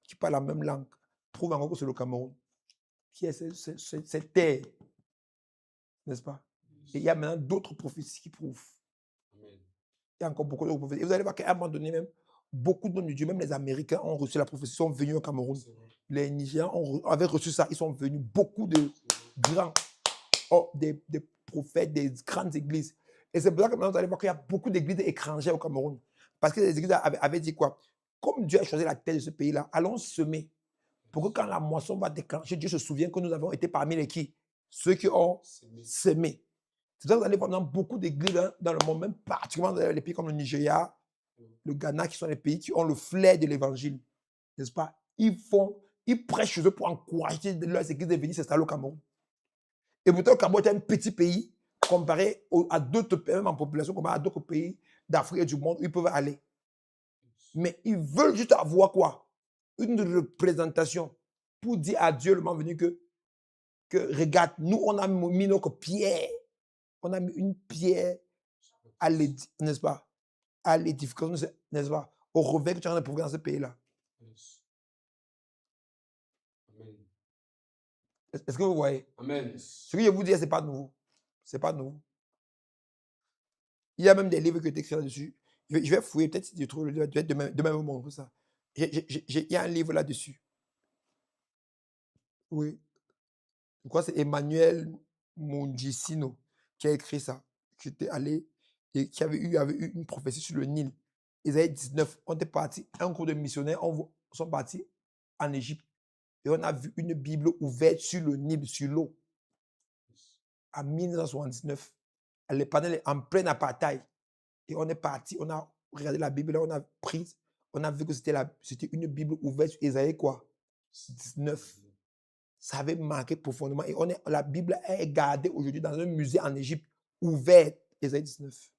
qui parlent la même langue. Prouve encore que c'est le Cameroun qui est cette terre. N'est-ce pas? Et il y a maintenant d'autres prophéties qui prouvent. Amen. Il y a encore beaucoup d'autres prophéties. Et vous allez voir qu'à un moment donné, même, beaucoup de noms de Dieu, même les Américains ont reçu la prophétie, sont venus au Cameroun. C'est vrai. Les Nigérians avaient reçu ça, ils sont venus. Beaucoup de grands, des prophètes, des grandes églises. Et c'est pour ça que maintenant, vous allez voir qu'il y a beaucoup d'églises étrangères au Cameroun. Parce que les églises avaient dit quoi? Comme Dieu a choisi la terre de ce pays-là, allons semer. Pour que quand la moisson va déclencher, Dieu se souvient que nous avons été parmi les qui? Ceux qui ont semé. C'est ça que vous allez voir dans beaucoup d'églises dans le monde, même particulièrement dans les pays comme le Nigeria, le Ghana, qui sont les pays qui ont le flair de l'évangile. N'est-ce pas? Ils prêchent chez eux pour encourager leurs églises de venir s'installer au Cameroun. Et pourtant, le Cameroun est un petit pays comparé à d'autres pays, même en population, comparé à d'autres pays d'Afrique et du monde où ils peuvent aller. Mais ils veulent juste avoir quoi? Une représentation pour dire à Dieu le moment venu que regarde, nous, on a mis notre pierre. On a mis une pierre à l'édification, n'est-ce pas? À l'édification, n'est-ce pas? Au réveil que tu as trouvé dans ce pays-là. Yes. Amen. Est-ce que vous voyez? Amen. Ce que je vous dis, ce n'est pas nouveau. Ce n'est pas nouveau. Il y a même des livres qui ont été écrits là-dessus. Je vais fouiller, peut-être si je trouve le livre, demain vous montre ça. Il y a un livre là-dessus. Oui. Je crois que c'est Emmanuel Mungicino qui a écrit ça, qui était allé et qui avait eu une prophétie sur le Nil. Isaïe 19, on était parti, un groupe de missionnaires sont partis en Égypte et on a vu une Bible ouverte sur le Nil, sur l'eau, en 1979, en plein apartheid. Et on est parti, on a regardé la Bible, là, on a pris, on a vu que c'était une Bible ouverte sur Isaïe quoi? 19. Ça avait marqué profondément. Et la Bible est gardée aujourd'hui dans un musée en Égypte, ouverte, Isaïe 19.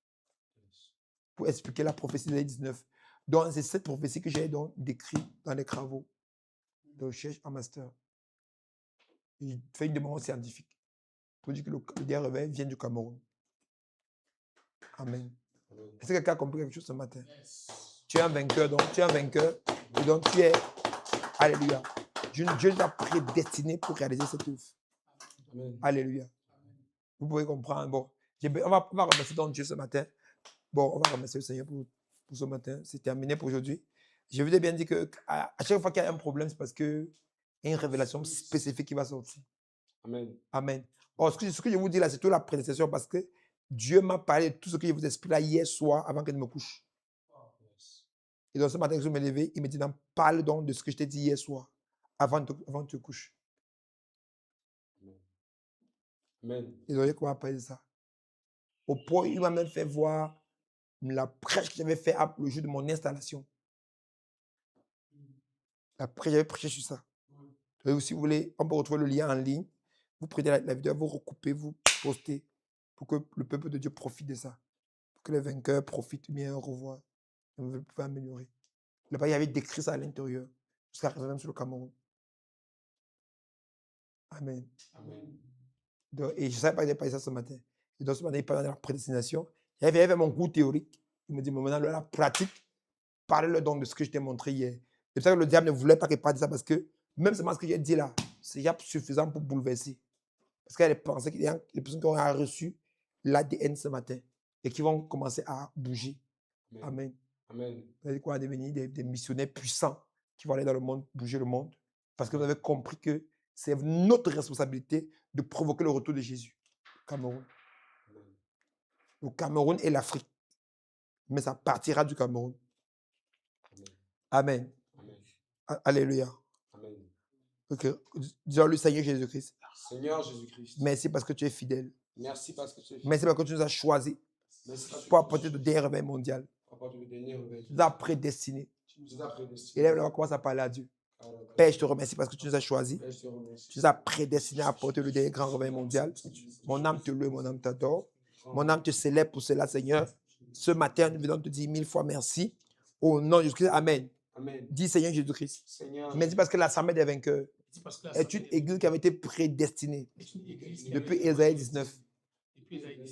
Pour expliquer la prophétie d'Isaïe 19. Donc, c'est cette prophétie que j'ai donc décrite dans les travaux de recherche en master. Il fait une demande scientifique pour dire que le dernier réveil vient du Cameroun. Amen. Est-ce que quelqu'un a compris quelque chose ce matin? Yes. Tu es un vainqueur, donc tu es un vainqueur. Et donc tu es. Alléluia. Dieu t'a prédestiné pour réaliser cette œuvre. Amen. Alléluia. Vous pouvez comprendre. Bon, on va remercier donc Dieu ce matin. Bon, on va remercier le Seigneur pour ce matin. C'est terminé pour aujourd'hui. Je vous ai bien dit qu'à chaque fois qu'il y a un problème, c'est parce qu'il y a une révélation spécifique qui va sortir. Amen. Amen. Or, ce que je vous dis là, c'est toute la prédication parce que Dieu m'a parlé de tout ce que je vous explique là hier soir avant que je me couche. Yes. Et donc ce matin, je me levais, il me dit, parle donc de ce que je t'ai dit hier soir avant que tu te couches. Amen. Et donc, comment appeler ça? Au point, il m'a même fait voir la prêche que j'avais fait le jour de mon installation. La prêche, j'avais prêché sur ça. Et si vous voulez, on peut retrouver le lien en ligne. Vous prenez la vidéo, vous recoupez, vous postez pour que le peuple de Dieu profite de ça. Pour que les vainqueurs profitent bien, revoient. On veut pouvoir améliorer. Là-bas, il y avait décrit ça à l'intérieur. Jusqu'à présent, même sur le Cameroun. Amen. Amen. Donc, et je ne savais pas qu'il avait parlé ça ce matin. Et donc, ce matin, il parlait de la prédestination. Il y avait mon goût théorique. Il me dit, mais maintenant, la pratique, parle-le donc de ce que je t'ai montré hier. C'est pour ça que le diable ne voulait pas qu'il parle de ça parce que même seulement ce que j'ai dit là, c'est déjà suffisant pour bouleverser. Parce qu'il y a des pensées, il y a des personnes qui ont reçu l'ADN ce matin et qui vont commencer à bouger. Amen. Amen. Vous allez quoi devenir des missionnaires puissants qui vont aller dans le monde, bouger le monde. Parce que vous avez compris que c'est notre responsabilité de provoquer le retour de Jésus. Cameroun. Le Cameroun et l'Afrique. Mais ça partira du Cameroun. Amen. Amen. Alléluia. Amen. Ok. Disons-le, Seigneur Jésus-Christ. Seigneur Jésus-Christ. Merci parce que tu es fidèle. Merci parce que tu es fidèle. Merci parce que tu nous as choisis pour apporter le dernier réveil mondial. Apporter le dernier réveil. Tu nous as prédestinés. Tu nous as prédestinés. Et là, on commence à parler à Dieu. Père, je te remercie parce que tu nous as choisis. Père, je te remercie. Tu nous as prédestinés à porter le dernier grand réveil mondial. Mon âme te loue, mon âme t'adore. Mon âme te célèbre pour cela, Seigneur. Ce matin, nous venons te dire 1000 fois merci. Au nom de Jésus-Christ, Amen. Amen. Dis Seigneur Jésus-Christ. Seigneur, Merci parce que l'Assemblée des vainqueurs est une église qui avait été prédestinée depuis Ésaïe 19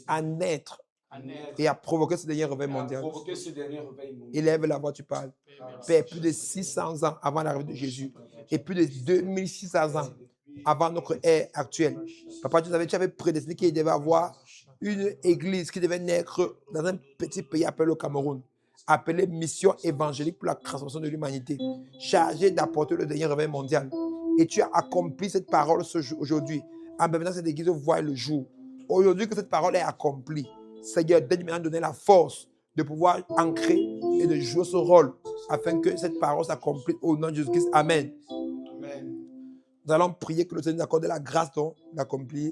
à naître et à provoquer ce dernier réveil mondial. provoquer ce dernier réveil mondial. Élève la voix, tu parles. Père, plus de 600 ans avant l'arrivée de Jésus et plus de 2600 ans avant notre ère actuelle. Papa, tu avais prédestiné qu'il devait avoir une église qui devait naître dans un petit pays appelé le Cameroun, appelé Mission évangélique pour la transformation de l'humanité, chargée d'apporter le dernier réveil mondial. Et tu as accompli cette parole aujourd'hui, en permettant que cette église voie le jour. Aujourd'hui que cette parole est accomplie, Seigneur, donne-nous maintenant donner la force de pouvoir ancrer et de jouer ce rôle afin que cette parole s'accomplisse au nom de Jésus-Christ. Amen. Amen. Nous allons prier que le Seigneur nous accorde la grâce d'accomplir,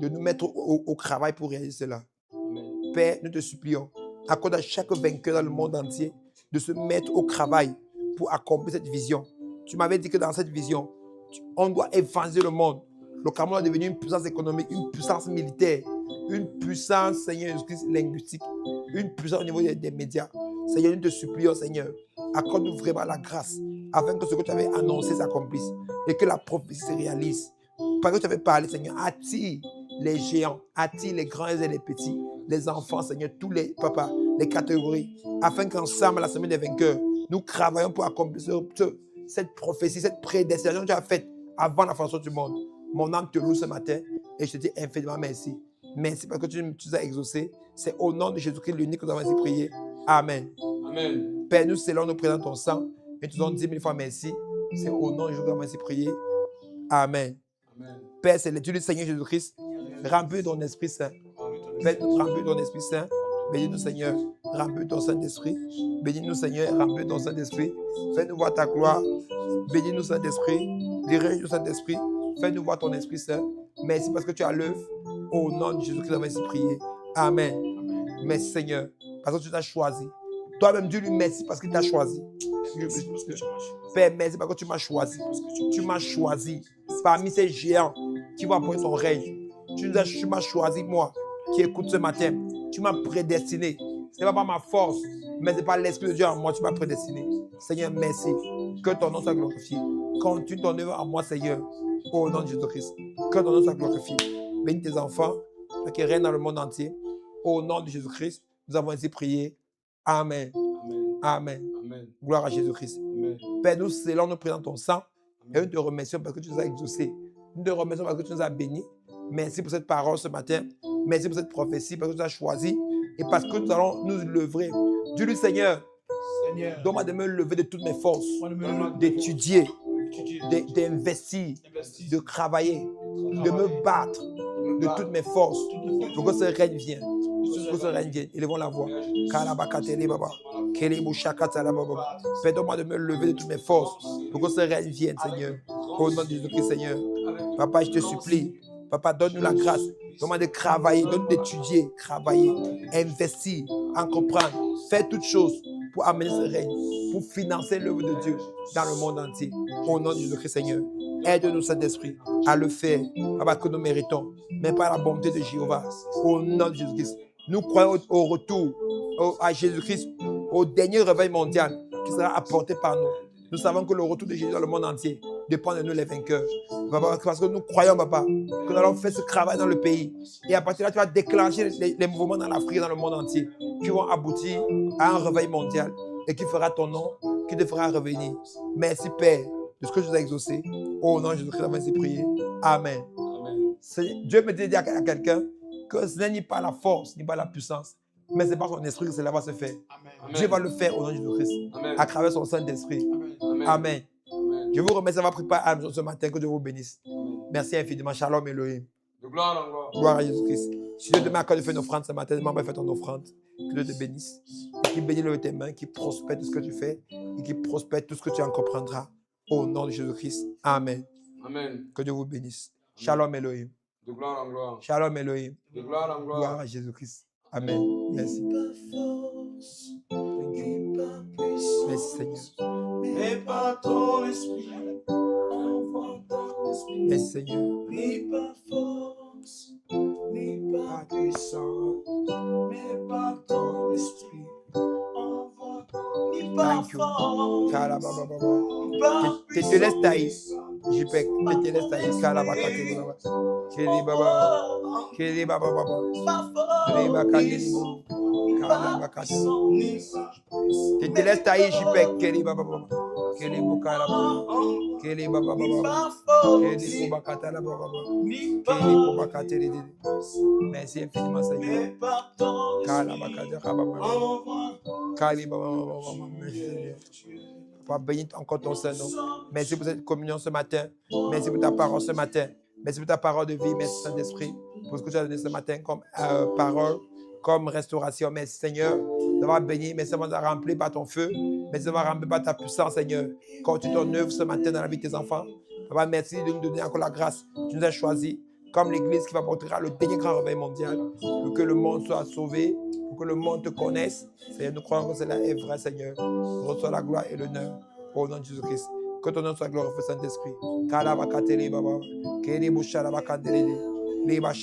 de nous mettre au travail pour réaliser cela. Amen. Père, nous te supplions, accorde à chaque vainqueur dans le monde entier de se mettre au travail pour accomplir cette vision. Tu m'avais dit que dans cette vision, on doit évangéliser le monde. Le Cameroun est devenu une puissance économique, une puissance militaire, une puissance, Seigneur Jésus-Christ, linguistique, une puissance au niveau des médias. Seigneur, nous te supplions, Seigneur, accorde-nous vraiment la grâce afin que ce que tu avais annoncé s'accomplisse et que la prophétie se réalise. Parce que tu avais parlé, Seigneur, attire les géants, attire les grands et les petits, les enfants, Seigneur, tous les papas, les catégories, afin qu'ensemble, à la semaine des vainqueurs, nous travaillons pour accomplir cette prophétie, cette prédestination que tu as faite avant la fondation du monde. Mon âme te loue ce matin et je te dis infiniment merci. Merci parce que tu nous as exaucés. C'est au nom de Jésus-Christ l'unique que nous avons ainsi prié. Amen. Amen. Père, nous scellons nous présents ton sang et tu nous donnes 10 000 fois merci. C'est au nom de Jésus que nous avons ainsi prié. Amen. Amen. Père, c'est l'étude du Seigneur Jésus-Christ. Remplis ton Esprit Saint. Père, remplis ton Esprit Saint. Bénis-nous, Seigneur. Remplis ton Saint-Esprit. Bénis-nous, Seigneur. Remplis ton Saint-Esprit. Fais-nous voir ta gloire. Bénis-nous, Saint-Esprit. Dirige-nous, Saint-Esprit. Fais-nous voir ton Esprit Saint. Merci parce que tu as l'œuvre. Au nom de Jésus-Christ, nous avons ainsi prié. Amen. Merci, Seigneur. Parce que tu t'as choisi. Toi-même, Dieu lui merci parce qu'il t'a choisi. Père, merci parce que tu m'as choisi. Tu m'as choisi parmi ces géants qui vont apporter ton règne. Tu m'as choisi, moi, qui écoute ce matin. Tu m'as prédestiné. Ce n'est pas par ma force, mais c'est par l'Esprit de Dieu en moi. Tu m'as prédestiné. Seigneur, merci. Que ton nom soit glorifié. Continue ton œuvre en moi, Seigneur. Au nom de Jésus-Christ. Que ton nom soit glorifié. Bénis tes enfants, qui règnent dans le monde entier. Au nom de Jésus-Christ, nous avons ainsi prié. Amen. Amen. Amen. Amen. Gloire à Jésus-Christ. Amen. Père, nous scellons, nous présentons ton sang. Et nous te remercions parce que tu nous as exaucés. Nous te remercions parce que tu nous as bénis. Merci pour cette parole ce matin. Merci pour cette prophétie parce que tu nous as choisis. Et parce que nous allons nous lever. Dis-lui, Seigneur, donne-moi de me lever de toutes mes forces, d'étudier, d'investir, de travailler, de me battre de toutes mes forces pour que ce règne vienne. Pour que ce règne vienne. Élevons la voix. Père, donne-moi de me lever de toutes mes forces pour que ce règne vienne, Seigneur. Au nom de Jésus-Christ, Seigneur. Papa, je te supplie. Papa, donne-nous la grâce. Donne-moi de travailler, donne-nous d'étudier, travailler, investir, entreprendre, faire toutes choses pour amener ce règne, pour financer l'œuvre de Dieu dans le monde entier. Au nom de Jésus-Christ, Seigneur. Aide-nous, Saint-Esprit, à le faire, Papa, que nous méritons, mais par la bonté de Jéhovah. Au nom de Jésus-Christ. Nous croyons au retour à Jésus-Christ, au dernier réveil mondial qui sera apporté par nous. Nous savons que le retour de Jésus dans le monde entier dépend de nous, les vainqueurs. Papa, parce que nous croyons, Papa, que nous allons faire ce travail dans le pays. Et à partir de là, tu vas déclencher les mouvements dans l'Afrique et dans le monde entier qui vont aboutir à un réveil mondial et qui fera ton nom, qui te fera revenir. Merci, Père, de ce que je vous ai exaucé. Au nom de Jésus-Christ, nous avons ainsi prié. Amen. Amen. Dieu me dit à quelqu'un que ce n'est ni par la force, ni par la puissance, mais c'est par son esprit que cela va se faire. Amen. Dieu va le faire au nom de Jésus-Christ, Amen. à travers son Saint-Esprit. Amen. Amen. Amen. Je vous remercie d'avoir préparé à la maison ce matin. Que Dieu vous bénisse. Merci infiniment. Shalom Elohim. De gloire en gloire. Gloire à Jésus-Christ. Si Dieu te met à cœur de faire une offrande ce matin, demande à faire ton offrande. Que Dieu te bénisse. Et qu'il bénisse le tes mains, qu'il prospère tout ce que tu fais et qu'il prospère tout ce que tu entreprendras. Au nom de Jésus-Christ. Amen. Amen. Que Dieu vous bénisse. Shalom Elohim. De gloire en gloire. Shalom Elohim. De gloire en Gloire gloire. à Jésus-Christ. Amen. Merci. Thank you. Merci Seigneur. Mais par ton esprit. Seigneur. Ni par force, ni par puissance, mais par ton esprit. Envoie, ni par Thank you. force, Kalabababa. ni par Te laisses tailler. puissance. Jipek, te laisse tailler. Kalabakate baba. Kiri baba. Kiri baba baba. Reba kandiri bo. Kalabakate. Te laisse tailler. Jipek. Kiri baba baba. Kiri bo kalababa. Kiri baba baba. Kiri kubakata la baba baba. Kiri kubakate li. Merci infiniment Seigneur. Kalabakate baba. Kali baba baba. Merci Seigneur. Papa, bénis encore ton Saint-Nom. Merci pour cette communion ce matin. Merci pour ta parole ce matin. Merci pour ta parole de vie. Merci Saint-Esprit pour ce que tu as donné ce matin comme parole, comme restauration. Merci Seigneur d'avoir béni. Merci d'avoir rempli par ton feu. Merci d'avoir rempli par ta puissance Seigneur. Quand tu ton œuvre ce matin dans la vie de tes enfants. Papa, merci de nous donner encore la grâce. Tu nous as choisis comme l'Église qui va porter le dernier grand réveil mondial. Pour que le monde soit sauvé. Pour que le monde te connaisse. Seigneur, nous croyons que cela est vrai Seigneur. Reçois la gloire et l'honneur. Au nom de Jésus-Christ. Que ton nom soit glorifié, Saint-Esprit.